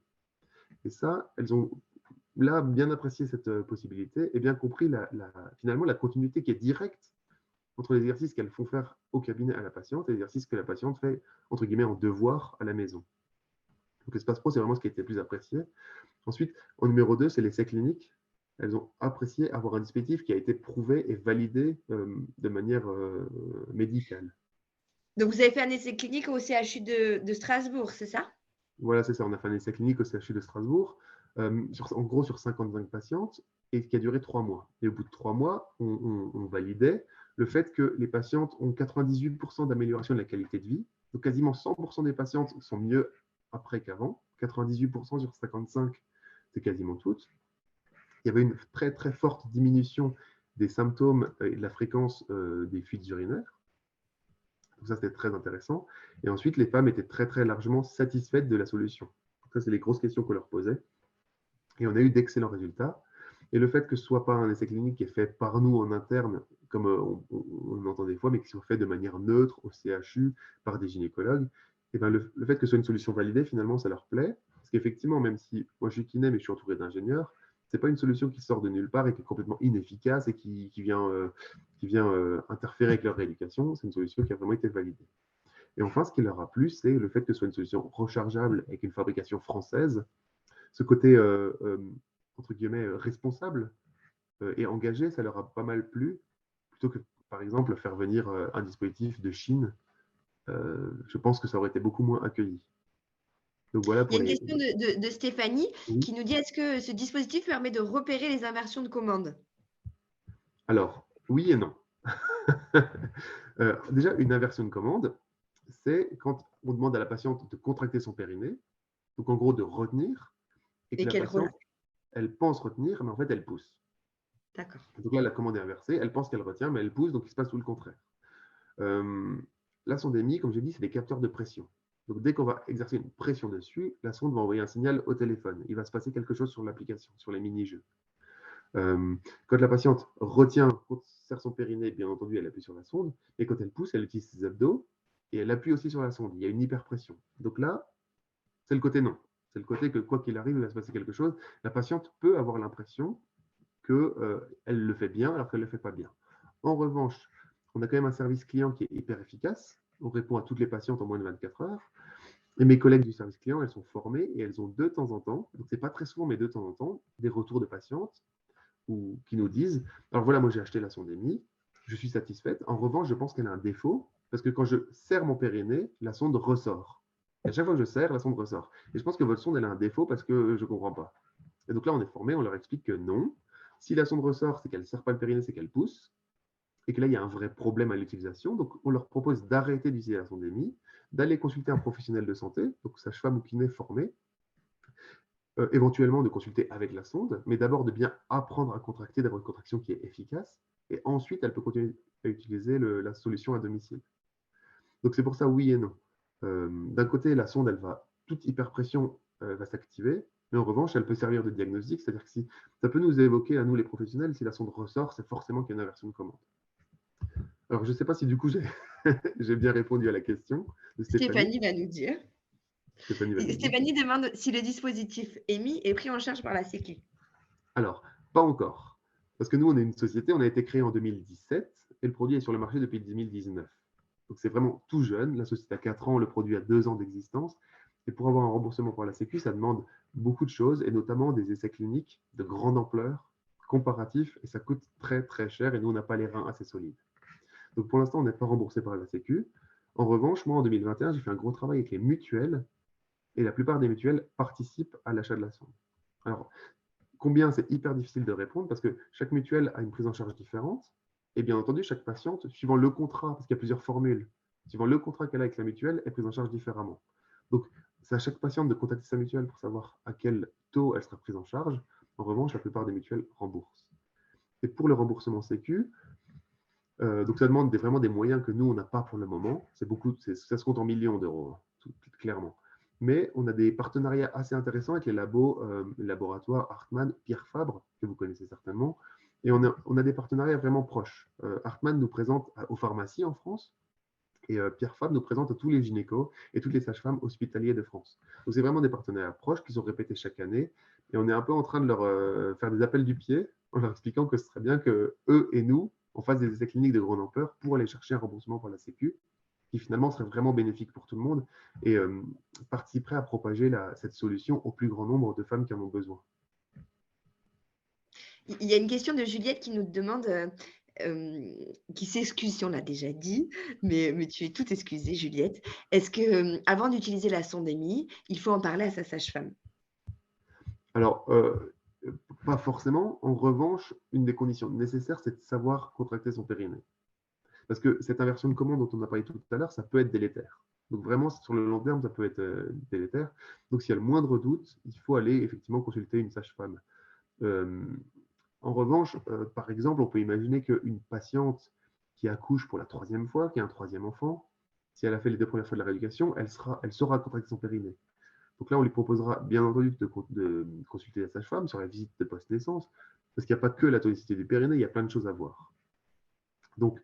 Et ça, elles ont là bien apprécié cette possibilité et bien compris finalement la continuité qui est directe entre les exercices qu'elles font faire au cabinet à la patiente et les exercices que la patiente fait, entre guillemets, en devoir à la maison. Donc Espace Pro, c'est vraiment ce qui a été le plus apprécié. Ensuite, en numéro 2, c'est l'essai clinique. Elles ont apprécié avoir un dispositif qui a été prouvé et validé de manière médicale. Donc, vous avez fait un essai clinique au CHU de Strasbourg, c'est ça? Voilà, c'est ça. On a fait un essai clinique au CHU de Strasbourg, en gros sur 55 patientes, et qui a duré 3 mois. Et au bout de 3 mois, on validait le fait que les patientes ont 98% d'amélioration de la qualité de vie. Donc quasiment 100% des patientes sont mieux après qu'avant. 98% sur 55, c'est quasiment toutes. Il y avait une très très forte diminution des symptômes et de la fréquence des fuites urinaires. Donc ça, c'était très intéressant. Et ensuite, les femmes étaient très très largement satisfaites de la solution. Donc ça, c'est les grosses questions qu'on leur posait. Et on a eu d'excellents résultats. Et le fait que ce ne soit pas un essai clinique qui est fait par nous en interne, comme on entend des fois, mais qui soit fait de manière neutre au CHU par des gynécologues, et ben le fait que ce soit une solution validée, finalement, ça leur plaît. Parce qu'effectivement, même si moi je suis kiné, mais je suis entouré d'ingénieurs, ce n'est pas une solution qui sort de nulle part et qui est complètement inefficace et qui vient interférer avec leur rééducation. C'est une solution qui a vraiment été validée. Et enfin, ce qui leur a plu, c'est le fait que ce soit une solution rechargeable avec une fabrication française. Ce côté, entre guillemets, responsable et engagé, ça leur a pas mal plu, plutôt que, par exemple, faire venir un dispositif de Chine. Je pense que ça aurait été beaucoup moins accueilli. Donc voilà Il y pour a une les. question de Stéphanie Oui. qui nous dit, est-ce que ce dispositif permet de repérer les inversions de commande? Alors, oui et non. Déjà, une inversion de commande, c'est quand on demande à la patiente de contracter son périnée, donc en gros de retenir, et que Et la quelle patiente, relâche? elle pense retenir, mais en fait, elle pousse. D'accord. Donc là, la commande est inversée, elle pense qu'elle retient, mais elle pousse, donc il se passe tout le contraire. La sondémie, comme j'ai dit, c'est des capteurs de pression. Donc dès qu'on va exercer une pression dessus, la sonde va envoyer un signal au téléphone. Il va se passer quelque chose sur l'application, sur les mini-jeux. Quand la patiente retient, serre son périnée, bien entendu, elle appuie sur la sonde. Et quand elle pousse, elle utilise ses abdos et elle appuie aussi sur la sonde. Il y a une hyperpression. Donc là, c'est le côté non. C'est le côté que quoi qu'il arrive, il va se passer quelque chose. La patiente peut avoir l'impression qu'elle le fait bien alors qu'elle ne le fait pas bien. En revanche, on a quand même un service client qui est hyper efficace. On répond à toutes les patientes en moins de 24 heures. Et mes collègues du service client, elles sont formées et elles ont de temps en temps, donc c'est pas très souvent, mais de temps en temps, des retours de patientes qui nous disent, alors voilà, moi j'ai acheté la sondémie, je suis satisfaite. En revanche, je pense qu'elle a un défaut parce que quand je serre mon périnée, la sonde ressort. Et à chaque fois que je serre, la sonde ressort. Et je pense que votre sonde, elle a un défaut parce que je ne comprends pas. Et donc là, on est formé, on leur explique que non. Si la sonde ressort, c'est qu'elle ne serre pas le périnée, c'est qu'elle pousse. Et que là, il y a un vrai problème à l'utilisation. Donc, on leur propose d'arrêter d'utiliser la sondémie, d'aller consulter un professionnel de santé, donc sage-femme ou kiné formé, éventuellement de consulter avec la sonde, mais d'abord de bien apprendre à contracter, d'avoir une contraction qui est efficace, et ensuite, elle peut continuer à utiliser la solution à domicile. Donc, c'est pour ça, oui et non. D'un côté, la sonde, elle va, toute hyperpression va s'activer, mais en revanche, elle peut servir de diagnostic, c'est-à-dire que si ça peut nous évoquer à nous les professionnels, si la sonde ressort, c'est forcément qu'il y a une inversion de commande. Alors, je ne sais pas si du coup j'ai bien répondu à la question de Stéphanie. Stéphanie va nous dire. Stéphanie va nous dire. Stéphanie demande si le dispositif EMI est pris en charge par la Sécu. Alors, pas encore. Parce que nous, on est une société, on a été créé en 2017 et le produit est sur le marché depuis 2019. Donc, c'est vraiment tout jeune. La société a 4 ans, le produit a 2 ans d'existence. Et pour avoir un remboursement par la Sécu, ça demande beaucoup de choses et notamment des essais cliniques de grande ampleur, comparatifs, et ça coûte très très cher et nous, on n'a pas les reins assez solides. Donc, pour l'instant, on n'est pas remboursé par la Sécu. En revanche, moi, en 2021, j'ai fait un gros travail avec les mutuelles et la plupart des mutuelles participent à l'achat de la sonde. Alors, combien, c'est hyper difficile de répondre parce que chaque mutuelle a une prise en charge différente. Et bien entendu, chaque patiente, suivant le contrat, parce qu'il y a plusieurs formules, suivant le contrat qu'elle a avec la mutuelle, est prise en charge différemment. Donc, c'est à chaque patiente de contacter sa mutuelle pour savoir à quel taux elle sera prise en charge. En revanche, la plupart des mutuelles remboursent. Et pour le remboursement Sécu, donc ça demande vraiment des moyens que nous, on n'a pas pour le moment. Ça se compte en millions d'euros, hein, clairement. Mais on a des partenariats assez intéressants avec les laboratoires Hartmann, Pierre Fabre, que vous connaissez certainement. Et on a des partenariats vraiment proches. Hartmann nous présente aux pharmacies en France, Et Pierre Fabre nous présente tous les gynécos et toutes les sages-femmes hospitaliers de France. Donc, c'est vraiment des partenaires proches qui sont répétés chaque année. Et on est un peu en train de leur faire des appels du pied en leur expliquant que ce serait bien que eux et nous, on fasse des essais cliniques de grande ampleur pour aller chercher un remboursement pour la Sécu, qui finalement serait vraiment bénéfique pour tout le monde et participerait à propager cette solution au plus grand nombre de femmes qui en ont besoin. Il y a une question de Juliette qui nous demande, qui s'excuse si on l'a déjà dit, mais tu es toute excusée, Juliette. Est-ce que, avant d'utiliser la sondémie, il faut en parler à sa sage-femme? Alors, pas forcément. En revanche, une des conditions nécessaires, c'est de savoir contracter son périnée. Parce que cette inversion de commande dont on a parlé tout à l'heure, ça peut être délétère. Donc vraiment, sur le long terme, ça peut être délétère. Donc s'il y a le moindre doute, il faut aller effectivement consulter une sage-femme. En revanche, par exemple, on peut imaginer qu'une patiente qui accouche pour la 3e fois, qui a un 3e enfant, si elle a fait les 2 premières fois de la rééducation, elle saura contracter son périnée. Donc là, on lui proposera bien entendu de consulter la sage-femme sur la visite de post-naissance, parce qu'il n'y a pas que la tonicité du périnée, il y a plein de choses à voir. Donc,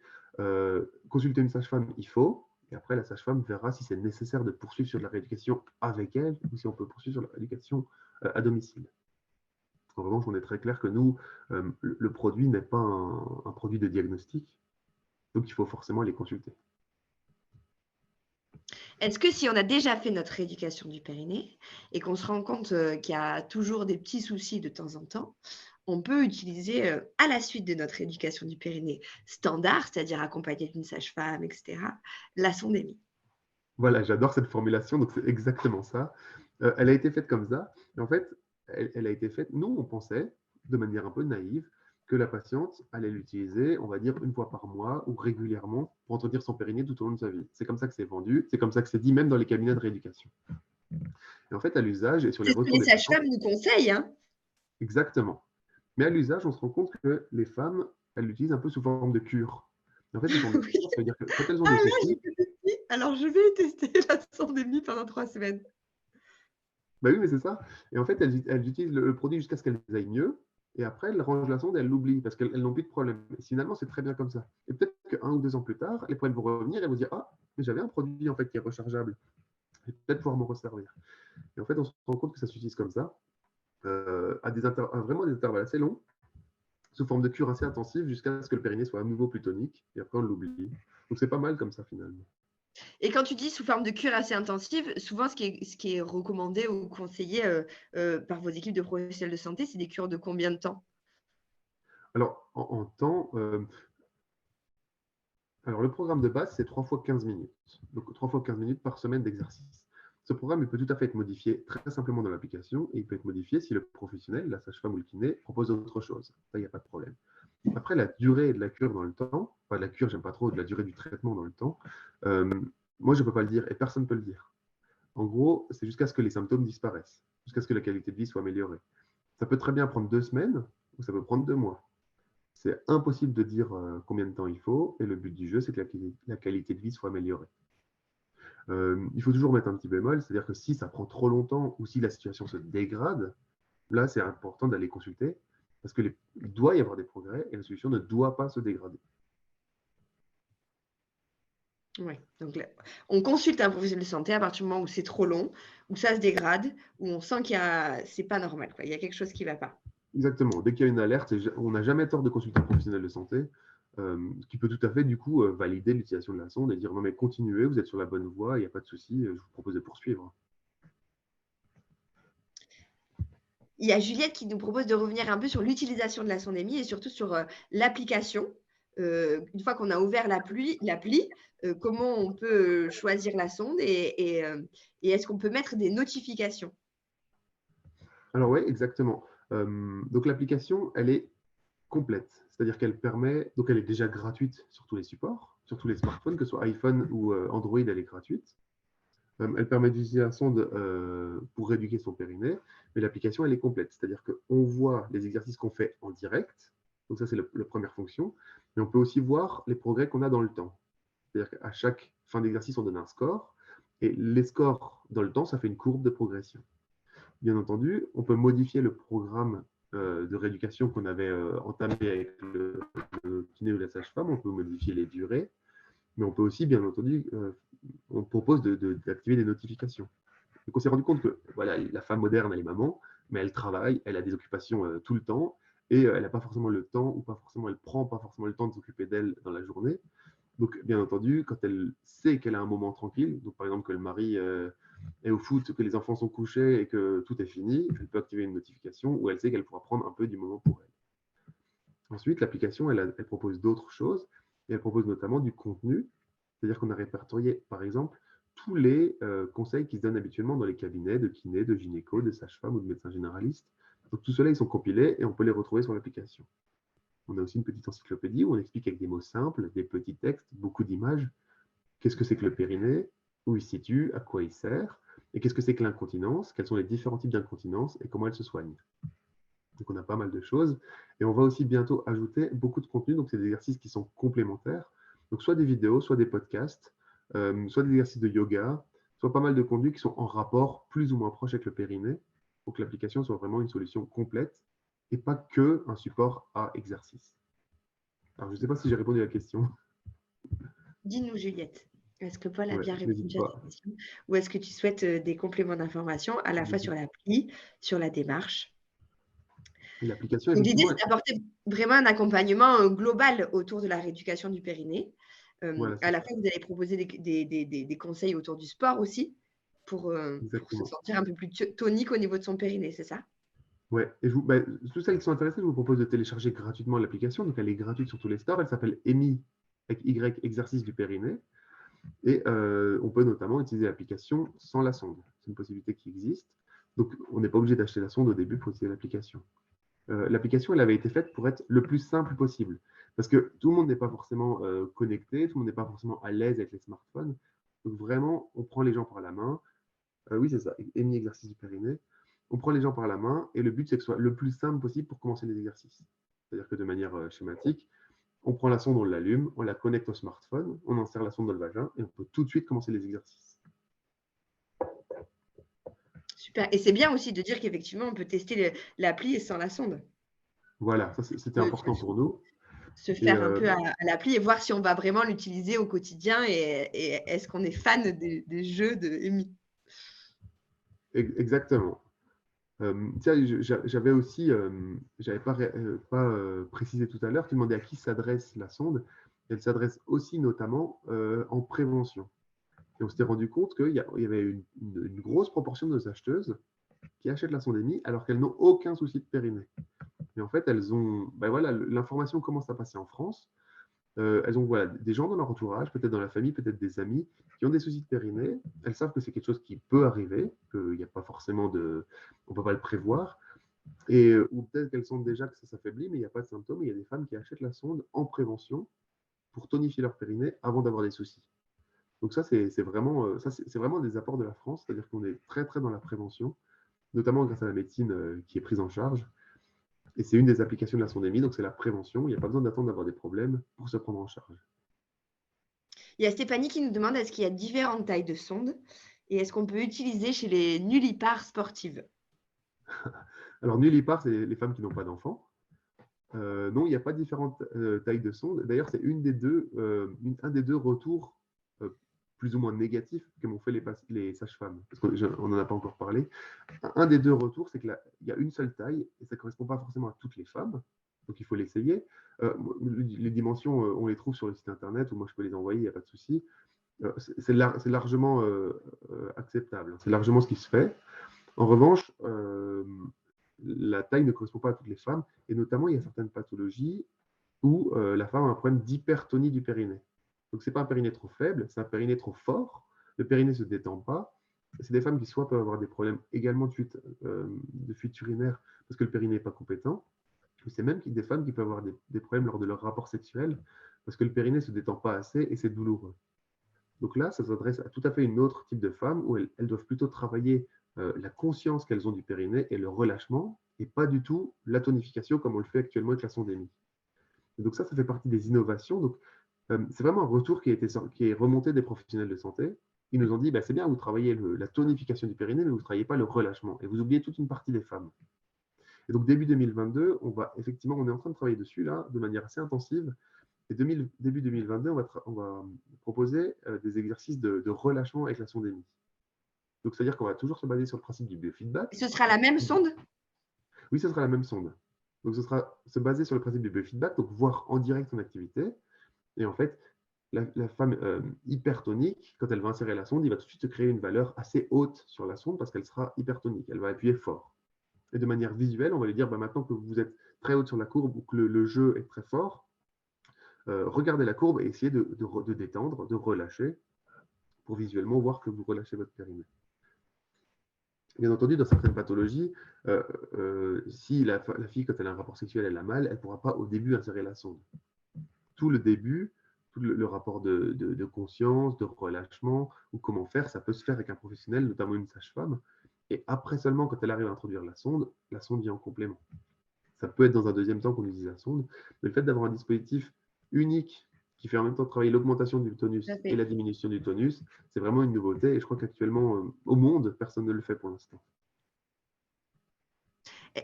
consulter une sage-femme, il faut, et après, la sage-femme verra si c'est nécessaire de poursuivre sur de la rééducation avec elle, ou si on peut poursuivre sur la rééducation à domicile. En revanche, on est très clair que nous, le produit n'est pas un produit de diagnostic, donc il faut forcément les consulter. Est-ce que si on a déjà fait notre rééducation du périnée et qu'on se rend compte qu'il y a toujours des petits soucis de temps en temps, on peut utiliser à la suite de notre rééducation du périnée standard, c'est-à-dire accompagné d'une sage-femme, etc., la sondémie? Voilà, j'adore cette formulation, donc c'est exactement ça. Elle a été faite comme ça, et en fait, elle a été faite, nous, on pensait, de manière un peu naïve, que la patiente allait l'utiliser, on va dire, une fois par mois ou régulièrement pour entretenir son périnée tout au long de sa vie. C'est comme ça que c'est vendu, c'est comme ça que c'est dit même dans les cabinets de rééducation. Et en fait, à l'usage et sur les C'est ce que retours les des patients, sages-femmes nous conseillent, hein? exactement. Mais à l'usage, on se rend compte que les femmes, elles l'utilisent un peu sous forme de cure. Et en fait, sous forme de Oui. cure, ça veut dire que quand elles ont Ah des là, soucis, j'ai plus de petits, alors je vais tester la sondémie pendant 3 semaines. bah oui, mais c'est ça. Et en fait, elles utilisent le produit jusqu'à ce qu'elles aillent mieux. Et après, elles rangent la sonde et elles l'oublient parce qu'elles n'ont plus de problème. Et finalement, c'est très bien comme ça. Et peut-être qu'un ou 2 ans plus tard, les problèmes vont revenir et elles vont dire ah, mais j'avais un produit en fait qui est rechargeable. Je vais peut-être pouvoir m'en resservir. Et en fait, on se rend compte que ça s'utilise comme ça, à vraiment des intervalles assez longs, sous forme de cure assez intensive jusqu'à ce que le périnée soit à nouveau plus tonique. Et après, on l'oublie. Donc, c'est pas mal comme ça finalement. Et quand tu dis sous forme de cure assez intensive, souvent ce qui est recommandé ou conseillé par vos équipes de professionnels de santé, c'est des cures de combien de temps? Alors, en temps, alors, le programme de base, c'est 3 fois 15 minutes. Donc, 3 fois 15 minutes par semaine d'exercice. Ce programme, il peut tout à fait être modifié très simplement dans l'application et il peut être modifié si le professionnel, la sage-femme ou le kiné, propose autre chose. Ça, il n'y a pas de problème. Après, la durée de la cure dans le temps, pas de la cure, j'aime pas trop, de la durée du traitement dans le temps, moi, je ne peux pas le dire et personne ne peut le dire. En gros, c'est jusqu'à ce que les symptômes disparaissent, jusqu'à ce que la qualité de vie soit améliorée. Ça peut très bien prendre 2 semaines ou ça peut prendre 2 mois. C'est impossible de dire combien de temps il faut, et le but du jeu, c'est que la qualité de vie soit améliorée. Il faut toujours mettre un petit bémol, c'est-à-dire que si ça prend trop longtemps ou si la situation se dégrade, là, c'est important d'aller consulter, parce qu'il doit y avoir des progrès et la solution ne doit pas se dégrader. Oui, donc là, on consulte un professionnel de santé à partir du moment où c'est trop long, où ça se dégrade, où on sent c'est pas normal, quoi. Il y a quelque chose qui ne va pas. Exactement. Dès qu'il y a une alerte, on n'a jamais tort de consulter un professionnel de santé, qui peut tout à fait, du coup, valider l'utilisation de la sonde et dire non, mais continuez, vous êtes sur la bonne voie, il n'y a pas de souci, je vous propose de poursuivre. Il y a Juliette qui nous propose de revenir un peu sur l'utilisation de la sondémie et surtout sur l'application. Une fois qu'on a ouvert l'appli, comment on peut choisir la sonde et est-ce qu'on peut mettre des notifications? Alors oui, exactement. Donc l'application, elle est complète, c'est-à-dire qu'elle permet, donc elle est déjà gratuite sur tous les supports, sur tous les smartphones, que ce soit iPhone ou Android, elle est gratuite. Elle permet d'utiliser la sonde pour rééduquer son périnée, mais l'application, elle est complète, c'est-à-dire qu'on voit les exercices qu'on fait en direct, donc ça c'est la première fonction, mais on peut aussi voir les progrès qu'on a dans le temps. C'est-à-dire qu'à chaque fin d'exercice, on donne un score, et les scores dans le temps, ça fait une courbe de progression. Bien entendu, on peut modifier le programme de rééducation qu'on avait entamé avec le kiné ou la sage-femme, on peut modifier les durées, Mais on peut aussi, bien entendu, on propose d'activer des notifications. Donc on s'est rendu compte que voilà, la femme moderne, elle est maman, mais elle travaille, elle a des occupations tout le temps, et elle n'a pas forcément le temps, ou pas forcément, elle prend pas forcément le temps de s'occuper d'elle dans la journée. Donc, bien entendu, quand elle sait qu'elle a un moment tranquille, donc par exemple que le mari est au foot, que les enfants sont couchés et que tout est fini, elle peut activer une notification où elle sait qu'elle pourra prendre un peu du moment pour elle. Ensuite, l'application, elle propose d'autres choses, et elle propose notamment du contenu, c'est-à-dire qu'on a répertorié, par exemple, tous les conseils qui se donnent habituellement dans les cabinets de kiné, de gynéco, de sage-femme ou de médecin généraliste. Donc, tout cela, ils sont compilés et on peut les retrouver sur l'application. On a aussi une petite encyclopédie où on explique avec des mots simples, des petits textes, beaucoup d'images, qu'est-ce que c'est que le périnée, où il se situe, à quoi il sert, et qu'est-ce que c'est que l'incontinence, quels sont les différents types d'incontinence et comment elle se soigne. Donc on a pas mal de choses. Et on va aussi bientôt ajouter beaucoup de contenu. Donc c'est des exercices qui sont complémentaires. Donc soit des vidéos, soit des podcasts, soit des exercices de yoga, soit pas mal de contenus qui sont en rapport plus ou moins proche avec le périnée pour que l'application soit vraiment une solution complète et pas que un support à exercice. Alors je ne sais pas si j'ai répondu à la question. Dis-nous, Juliette, est-ce que Paul a Ouais, bien n'hésite répondu à ta pas. question ou est-ce que tu souhaites des compléments d'information à la fois sur l'appli, sur la démarche? L'application, Donc, l'idée, effectivement, c'est d'apporter vraiment un accompagnement global autour de la rééducation du périnée. voilà, À c'est la ça. fois, vous allez proposer des conseils autour du sport aussi pour se Exactement. sentir un peu plus tonique au niveau de son périnée, c'est ça? Ouais, et tous celles qui sont intéressées, je vous propose de télécharger gratuitement l'application. Donc, elle est gratuite sur tous les stores. Elle s'appelle EMI, avec Y, exercice du périnée. Et on peut notamment utiliser l'application sans la sonde. C'est une possibilité qui existe. Donc, on n'est pas obligé d'acheter la sonde au début pour utiliser l'application. L'application, elle avait été faite pour être le plus simple possible. Parce que tout le monde n'est pas forcément connecté, tout le monde n'est pas forcément à l'aise avec les smartphones. Donc, vraiment, on prend les gens par la main. Oui, c'est ça, EMI, exercice du périnée. On prend les gens par la main et le but, c'est que ce soit le plus simple possible pour commencer les exercices. C'est-à-dire que de manière schématique, on prend la sonde, on l'allume, on la connecte au smartphone, on insère la sonde dans le vagin et on peut tout de suite commencer les exercices. Super. Et c'est bien aussi de dire qu'effectivement, on peut tester l'appli sans la sonde. Voilà, ça c'était De important pour nous. se Et faire un peu à l'appli et voir si on va vraiment l'utiliser au quotidien et est-ce qu'on est fan des jeux de EMI. exactement. Tiens, j'avais aussi, j'avais pas précisé tout à l'heure, tu demandais à qui s'adresse la sonde. Elle s'adresse aussi notamment en prévention. Et on s'était rendu compte qu'il y avait une grosse proportion de nos acheteuses qui achètent la sonde EMI alors qu'elles n'ont aucun souci de périnée. Et en fait, elles ont, ben voilà, l'information commence à passer en France. Elles ont voilà, des gens dans leur entourage, peut-être dans la famille, peut-être des amis, qui ont des soucis de périnée. Elles savent que c'est quelque chose qui peut arriver, qu'il n'y a pas forcément de, on ne peut pas le prévoir. Et, ou peut-être qu'elles sentent déjà que ça s'affaiblit, mais il n'y a pas de symptômes. Et il y a des femmes qui achètent la sonde en prévention pour tonifier leur périnée avant d'avoir des soucis. Donc ça, c'est vraiment, c'est vraiment des apports de la France, c'est-à-dire qu'on est très, très dans la prévention, notamment grâce à la médecine qui est prise en charge. Et c'est une des applications de la sondémie, donc c'est la prévention. Il n'y a pas besoin d'attendre d'avoir des problèmes pour se prendre en charge. Il y a Stéphanie qui nous demande est-ce qu'il y a différentes tailles de sondes et est-ce qu'on peut utiliser chez les nullipares sportives? Alors, nullipare, c'est les femmes qui n'ont pas d'enfants. Non, il n'y a pas différentes tailles de sondes. D'ailleurs, c'est un des deux retours plus ou moins négatifs que m'ont fait les sages-femmes. Parce qu'on n'en a pas encore parlé. Un des deux retours, c'est qu'il y a une seule taille et ça ne correspond pas forcément à toutes les femmes. Donc, il faut l'essayer. Les dimensions, on les trouve sur le site internet ou moi je peux les envoyer, il n'y a pas de souci. C'est largement acceptable. C'est largement ce qui se fait. En revanche, la taille ne correspond pas à toutes les femmes, et notamment il y a certaines pathologies où la femme a un problème d'hypertonie du périnée. Donc ce n'est pas un périnée trop faible, c'est un périnée trop fort, le périnée ne se détend pas. C'est des femmes qui soit peuvent avoir des problèmes également de fuite urinaire parce que le périnée n'est pas compétent, ou c'est même des femmes qui peuvent avoir des problèmes lors de leur rapport sexuel parce que le périnée ne se détend pas assez et c'est douloureux. Donc là, ça s'adresse à tout à fait une autre type de femmes où elles doivent plutôt travailler la conscience qu'elles ont du périnée et le relâchement, et pas du tout la tonification comme on le fait actuellement avec la sondémie. Et donc ça fait partie des innovations. Donc c'est vraiment un retour qui est remonté des professionnels de santé. Ils nous ont dit, bah, c'est bien, vous travaillez la tonification du périnée, mais vous ne travaillez pas le relâchement. Et vous oubliez toute une partie des femmes. Et donc début 2022, on est en train de travailler dessus là, de manière assez intensive. Et début 2022, on va proposer des exercices de relâchement avec la sonde émise. Donc, c'est-à-dire qu'on va toujours se baser sur le principe du Et biofeedback. ce sera la même sonde? Oui, ce sera la même sonde. Donc, ce sera se baser sur le principe du biofeedback, donc voir en direct son activité. Et en fait, la femme hypertonique, quand elle va insérer la sonde, il va tout de suite se créer une valeur assez haute sur la sonde parce qu'elle sera hypertonique. Elle va appuyer fort. Et de manière visuelle, on va lui dire, maintenant que vous êtes très haute sur la courbe ou que le jeu est très fort, regardez la courbe et essayez de détendre, de relâcher pour visuellement voir que vous relâchez votre périnée. Bien entendu, dans certaines pathologies, si la fille, quand elle a un rapport sexuel, elle a mal, elle ne pourra pas au début insérer la sonde. Tout le début, tout le rapport de conscience, de relâchement, ou comment faire, ça peut se faire avec un professionnel, notamment une sage-femme. Et après seulement, quand elle arrive à introduire la sonde vient en complément. Ça peut être dans un deuxième temps qu'on utilise la sonde, mais le fait d'avoir un dispositif unique qui fait en même temps travailler l'augmentation du tonus et la diminution du tonus, c'est vraiment une nouveauté. Et je crois qu'actuellement, au monde, personne ne le fait pour l'instant.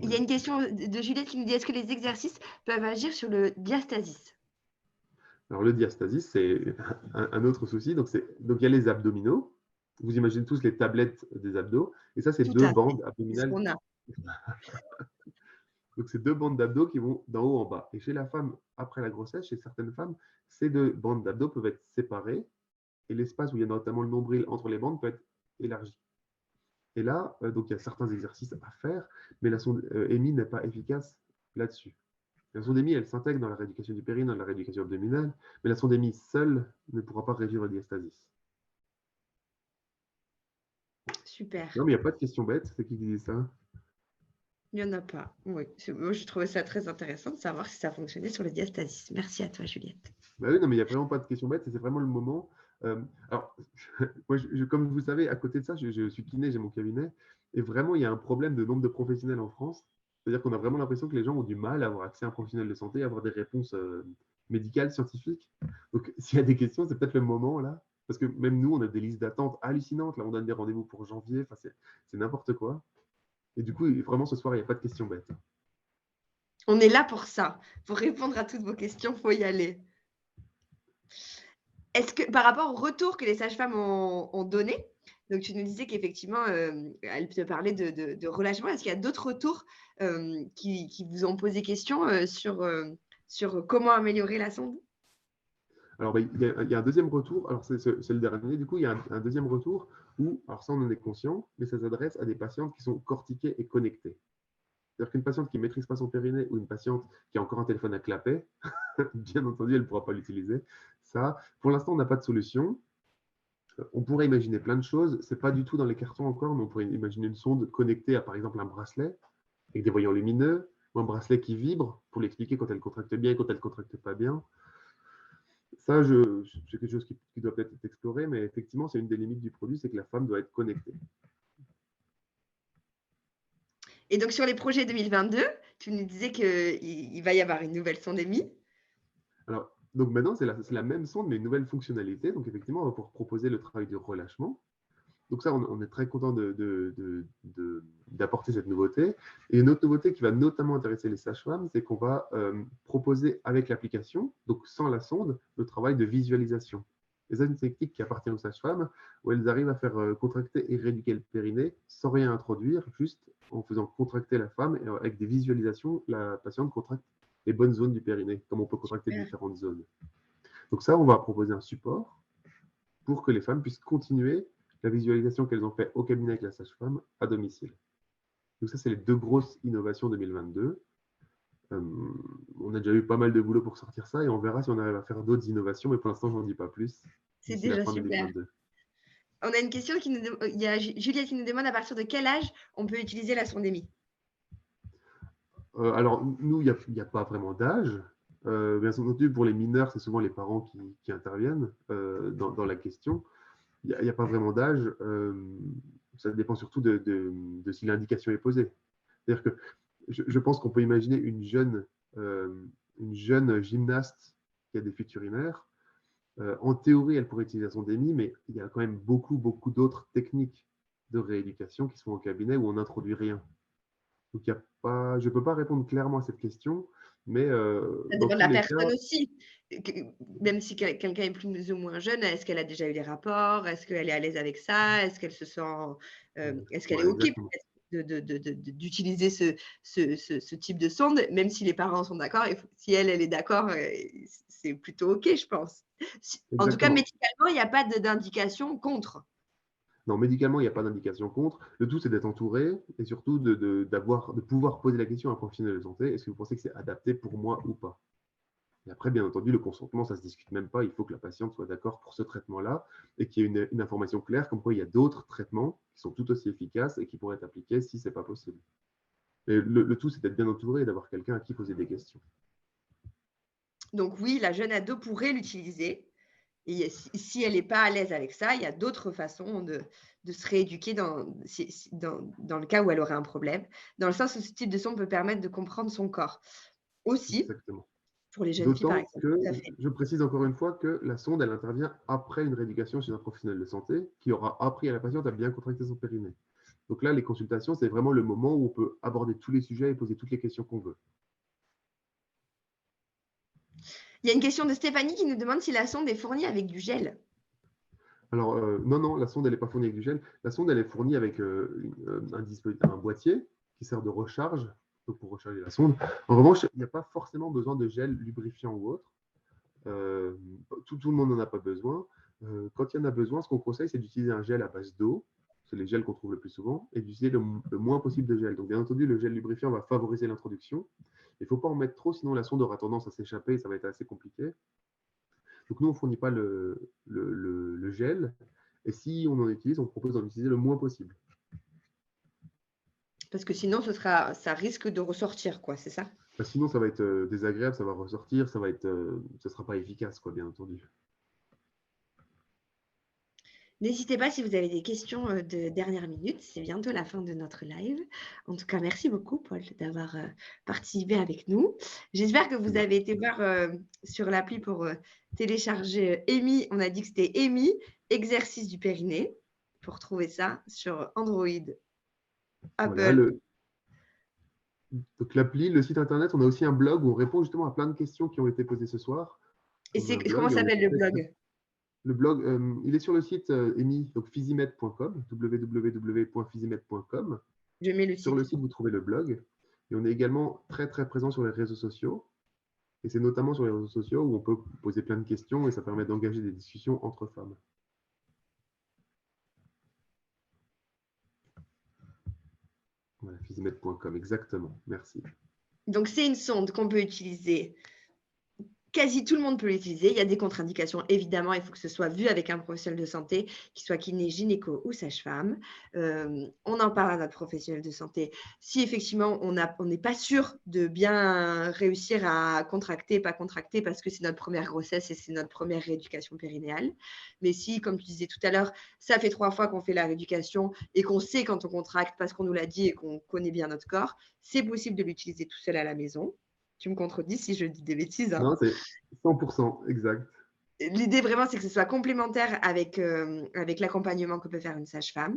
Il y a une question de Juliette qui nous dit, est-ce que les exercices peuvent agir sur le diastasis? Alors, le diastasis, c'est un autre souci. Donc, il y a les abdominaux. Vous imaginez tous les tablettes des abdos. Et ça, c'est Tout deux à fait. bandes C'est ce abdominales. qu'on a. Donc, c'est deux bandes d'abdos qui vont d'en haut en bas. Et chez la femme, après la grossesse, chez certaines femmes, ces deux bandes d'abdos peuvent être séparées. Et l'espace où il y a notamment le nombril entre les bandes peut être élargi. Et là, donc il y a certains exercices à faire, mais la sonde EMI n'est pas efficace là-dessus. La sonde EMI, elle s'intègre dans la rééducation du périnée, dans la rééducation abdominale, mais la sonde EMI seule ne pourra pas réduire le diastasis. Super. Non, mais il n'y a pas de question bête, c'est qui dit ça? Il n'y en a pas. Oui. Moi, je trouvais ça très intéressant de savoir si ça fonctionnait sur le diastasis. Merci à toi, Juliette. Bah oui, non, mais il n'y a vraiment pas de question bête, c'est vraiment le moment. Alors, moi, comme vous savez, à côté de ça, je suis kiné, j'ai mon cabinet, et vraiment, il y a un problème de nombre de professionnels en France. C'est-à-dire qu'on a vraiment l'impression que les gens ont du mal à avoir accès à un professionnel de santé, à avoir des réponses médicales, scientifiques. Donc, s'il y a des questions, c'est peut-être le moment là. Parce que même nous, on a des listes d'attente hallucinantes. Là, on donne des rendez-vous pour janvier. Enfin, c'est n'importe quoi. Et du coup, vraiment, ce soir, il n'y a pas de questions bêtes. On est là pour ça. Pour répondre à toutes vos questions, il faut y aller. Est-ce que par rapport au retour que les sages-femmes ont donné, donc tu nous disais qu'effectivement, elles te parlaient de relâchement. Est-ce qu'il y a d'autres retours qui vous ont posé question sur comment améliorer la sonde? Alors, il y a un deuxième retour. Alors, c'est le dernier. Du coup, il y a un deuxième retour où, alors ça, on en est conscient, mais ça s'adresse à des patientes qui sont cortiquées et connectées. C'est-à-dire qu'une patiente qui ne maîtrise pas son périnée ou une patiente qui a encore un téléphone à clapet, bien entendu, elle ne pourra pas l'utiliser. Ça, pour l'instant, on n'a pas de solution. On pourrait imaginer plein de choses. Ce n'est pas du tout dans les cartons encore, mais on pourrait imaginer une sonde connectée à, par exemple, un bracelet avec des voyants lumineux, ou un bracelet qui vibre pour l'expliquer quand elle contracte bien et quand elle ne contracte pas bien. Ça, c'est quelque chose qui doit peut-être être exploré, mais effectivement, c'est une des limites du produit, c'est que la femme doit être connectée. Et donc, sur les projets 2022, tu nous disais qu'il va y avoir une nouvelle sonde EMI. Alors, donc maintenant, c'est la même sonde, mais une nouvelle fonctionnalité. Donc, effectivement, on va pouvoir proposer le travail de relâchement. Donc ça, on est très content d'apporter cette nouveauté. Et une autre nouveauté qui va notamment intéresser les sages-femmes, c'est qu'on va proposer avec l'application, donc sans la sonde, le travail de visualisation. Et ça, c'est une technique qui appartient aux sages-femmes, où elles arrivent à faire contracter et rééduquer le périnée sans rien introduire, juste en faisant contracter la femme, et avec des visualisations, la patiente contracte les bonnes zones du périnée, comme on peut contracter différentes zones. Donc ça, on va proposer un support pour que les femmes puissent continuer la visualisation qu'elles ont fait au cabinet avec la sage-femme à domicile. Donc ça, c'est les deux grosses innovations 2022. On a déjà eu pas mal de boulot pour sortir ça et on verra si on arrive à faire d'autres innovations, mais pour l'instant, je n'en dis pas plus. C'est déjà super. 2022. On a une question il y a Juliette qui nous demande à partir de quel âge on peut utiliser la sonde EMI. Alors, nous, il n'y a pas vraiment d'âge. Bien entendu, pour les mineurs, c'est souvent les parents qui interviennent dans la question. Il n'y a pas vraiment d'âge. Ça dépend surtout de si l'indication est posée. C'est-à-dire que je pense qu'on peut imaginer une jeune gymnaste qui a des fuites urinaires. En théorie, elle pourrait utiliser son DEMI, mais il y a quand même beaucoup d'autres techniques de rééducation qui sont au cabinet où on n'introduit rien. Donc, je ne peux pas répondre clairement à cette question, mais ça dépend de la personne aussi. même si quelqu'un est plus ou moins jeune, est-ce qu'elle a déjà eu des rapports? Est-ce qu'elle est à l'aise avec ça? Est-ce qu'elle se sent, est-ce qu'elle est Ouais, OK exactement. peut-être d'utiliser ce type de sonde, même si les parents sont d'accord, si elle est d'accord, c'est plutôt OK, je pense. En tout cas, Exactement. médicalement, il n'y a pas d'indication contre. Non, médicalement, il n'y a pas d'indication contre. Le tout, c'est d'être entouré et surtout de pouvoir poser la question à un professionnel de santé. Est-ce que vous pensez que c'est adapté pour moi ou pas? Et après, bien entendu, le consentement, ça ne se discute même pas. Il faut que la patiente soit d'accord pour ce traitement-là et qu'il y ait une information claire comme quoi il y a d'autres traitements qui sont tout aussi efficaces et qui pourraient être appliqués si ce n'est pas possible. Et le tout, c'est d'être bien entouré et d'avoir quelqu'un à qui poser des questions. Donc oui, la jeune ado pourrait l'utiliser. Et si elle n'est pas à l'aise avec ça, il y a d'autres façons de se rééduquer dans le cas où elle aurait un problème. Dans le sens où ce type de son peut permettre de comprendre son corps. Aussi, Exactement. pour les jeunes filles, par D'autant exemple. que, Tout à fait. je précise encore une fois que la sonde, elle intervient après une rééducation chez un professionnel de santé qui aura appris à la patiente à bien contracter son périnée. Donc là, les consultations, c'est vraiment le moment où on peut aborder tous les sujets et poser toutes les questions qu'on veut. Il y a une question de Stéphanie qui nous demande si la sonde est fournie avec du gel. Alors, non, non, la sonde, elle n'est pas fournie avec du gel. La sonde, elle est fournie avec un boîtier qui sert de recharge, donc pour recharger la sonde. En revanche, il n'y a pas forcément besoin de gel lubrifiant ou autre. Euh, tout le monde n'en a pas besoin. Quand il y en a besoin, ce qu'on conseille, c'est d'utiliser un gel à base d'eau. C'est les gels qu'on trouve le plus souvent, et d'utiliser le moins possible de gel. Donc, bien entendu, le gel lubrifiant va favoriser l'introduction. Il ne faut pas en mettre trop, sinon la sonde aura tendance à s'échapper et ça va être assez compliqué. Donc, nous, on ne fournit pas le gel. Et si on en utilise, on propose d'en utiliser le moins possible. Parce que sinon, ça risque de ressortir, quoi, c'est ça? Sinon, ça va être désagréable, ça va ressortir, ça ne sera pas efficace, quoi, bien entendu. N'hésitez pas si vous avez des questions de dernière minute. C'est bientôt la fin de notre live. En tout cas, merci beaucoup, Paul, d'avoir participé avec nous. J'espère que vous avez été voir sur l'appli pour télécharger EMI. On a dit que c'était EMI, exercice du périnée, pour trouver ça sur Android, Voilà, Apple. donc l'appli, le site internet, on a aussi un blog où on répond justement à plein de questions qui ont été posées ce soir. Et On a un comment blog et on s'appelle le essaie blog? Le blog, il est sur le site EMI, donc physimed.com, www.physimed.com. Je mets le Sur le site. site, vous trouvez le blog. Et on est également très, très présent sur les réseaux sociaux. Et c'est notamment sur les réseaux sociaux où on peut poser plein de questions et ça permet d'engager des discussions entre femmes. Voilà, physimed.com, exactement. Merci. Donc, c'est une sonde qu'on peut utiliser. Quasi tout le monde peut l'utiliser. Il y a des contre-indications, évidemment. Il faut que ce soit vu avec un professionnel de santé, qu'il soit kiné, gynéco ou sage-femme. On en parle à notre professionnel de santé. Si effectivement, on n'est pas sûr de bien réussir à contracter, pas contracter, parce que c'est notre première grossesse et c'est notre première rééducation périnéale. Mais si, comme tu disais tout à l'heure, ça fait 3 fois qu'on fait la rééducation et qu'on sait quand on contracte parce qu'on nous l'a dit et qu'on connaît bien notre corps, c'est possible de l'utiliser tout seul à la maison. Tu me contredis si je dis des bêtises, hein. Non, c'est 100% exact. L'idée vraiment, c'est que ce soit complémentaire avec l'accompagnement que peut faire une sage-femme.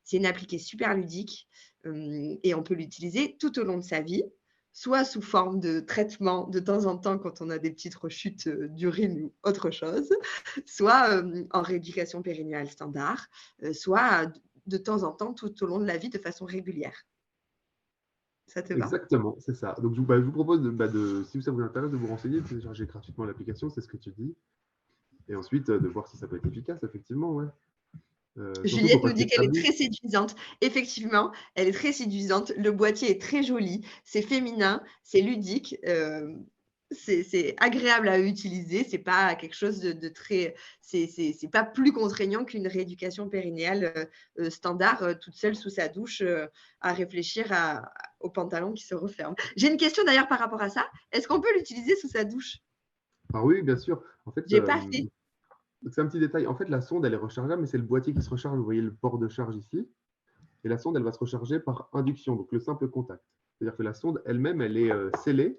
C'est une appli qui est super ludique et on peut l'utiliser tout au long de sa vie, soit sous forme de traitement de temps en temps quand on a des petites rechutes d'urine ou autre chose, soit en rééducation périnéale standard, soit de temps en temps tout au long de la vie de façon régulière. Ça te va? Exactement, c'est ça. Donc, je vous propose, si ça vous intéresse, de vous renseigner, de télécharger gratuitement l'application, c'est ce que tu dis. Et ensuite, de voir si ça peut être efficace, effectivement, ouais. Surtout faut Juliette pas nous qu'il y dit ait qu'elle est d'abus. très séduisante. Effectivement, elle est très séduisante. Le boîtier est très joli, c'est féminin, c'est ludique, c'est agréable à utiliser. C'est pas quelque chose de très, c'est pas plus contraignant qu'une rééducation périnéale standard, toute seule sous sa douche, à réfléchir au pantalon qui se referme. J'ai une question d'ailleurs par rapport à ça. Est-ce qu'on peut l'utiliser sous sa douche? Ah oui, bien sûr. En fait, J'ai pas fait. c'est un petit détail. En fait, la sonde, elle est rechargeable, mais c'est le boîtier qui se recharge. Vous voyez le port de charge ici. Et la sonde, elle va se recharger par induction, donc le simple contact. C'est-à-dire que la sonde elle-même, elle est scellée.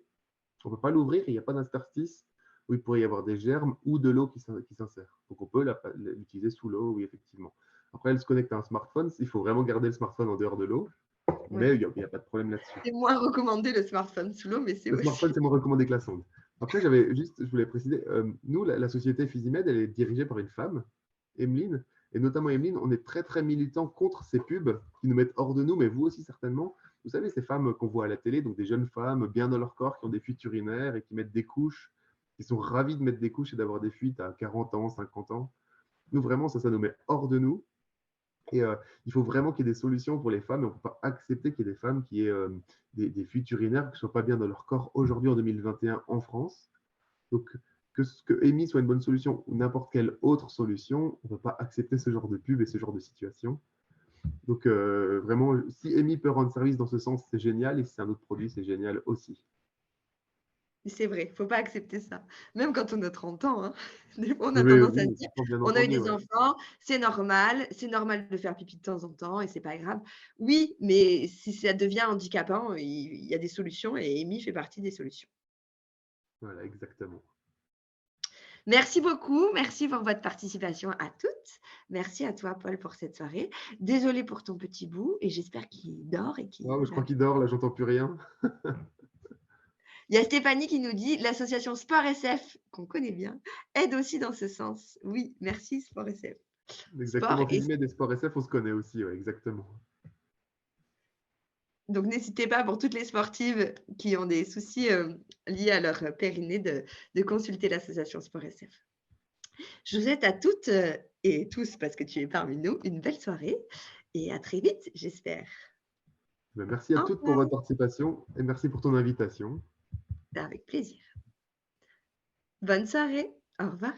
On ne peut pas l'ouvrir, il n'y a pas d'interstice où il pourrait y avoir des germes ou de l'eau qui s'insère. Donc on peut l'utiliser sous l'eau, oui, effectivement. Après, elle se connecte à un smartphone. Il faut vraiment garder le smartphone en dehors de l'eau. Ouais. Mais il n'y a pas de problème là-dessus. C'est moins recommandé le smartphone sous l'eau, mais c'est Le aussi. smartphone, c'est moins recommandé que la sonde. Après, je voulais préciser, nous, la société Physimed, elle est dirigée par une femme, Emeline, et notamment Emeline, on est très très militant contre ces pubs qui nous mettent hors de nous, mais vous aussi certainement. Vous savez, ces femmes qu'on voit à la télé, donc des jeunes femmes bien dans leur corps, qui ont des fuites urinaires et qui mettent des couches, qui sont ravies de mettre des couches et d'avoir des fuites à 40 ans, 50 ans. Nous, vraiment, ça nous met hors de nous. Et il faut vraiment qu'il y ait des solutions pour les femmes. Et on ne peut pas accepter qu'il y ait des femmes qui aient des fuites urinaires, qui ne soient pas bien dans leur corps aujourd'hui en 2021 en France. Donc, que ce que EMI soit une bonne solution ou n'importe quelle autre solution, on ne peut pas accepter ce genre de pub et ce genre de situation. Donc, vraiment, si EMI peut rendre service dans ce sens, c'est génial. Et si c'est un autre produit, c'est génial aussi. C'est vrai, il ne faut pas accepter ça. Même quand on a 30 ans, hein. Des fois, on a Oui, tendance à se oui, dire, bien on a eu entendu. des Ouais. enfants, c'est normal de faire pipi de temps en temps et c'est pas grave. Oui, mais si ça devient handicapant, il y a des solutions et Amy fait partie des solutions. Voilà, exactement. Merci beaucoup, merci pour votre participation à toutes. Merci à toi, Paul, pour cette soirée. Désolée pour ton petit bout et j'espère qu'il dort et Oh, qu'il je va crois bien. qu'il dort, là, j'entends plus rien. Il y a Stéphanie qui nous dit l'association Sport SF, qu'on connaît bien, aide aussi dans ce sens. Oui, merci Sport SF. Sport Exactement. et Physimed et Sport SF, on se connaît aussi, ouais, exactement. donc n'hésitez pas pour toutes les sportives qui ont des soucis liés à leur périnée de consulter l'association Sport SF. Je vous souhaite à toutes et tous, parce que tu es parmi nous, une belle soirée et à très vite, j'espère. Merci à Au toutes pour revoir. votre participation et merci pour ton invitation. Avec plaisir. Bonne soirée. Au revoir.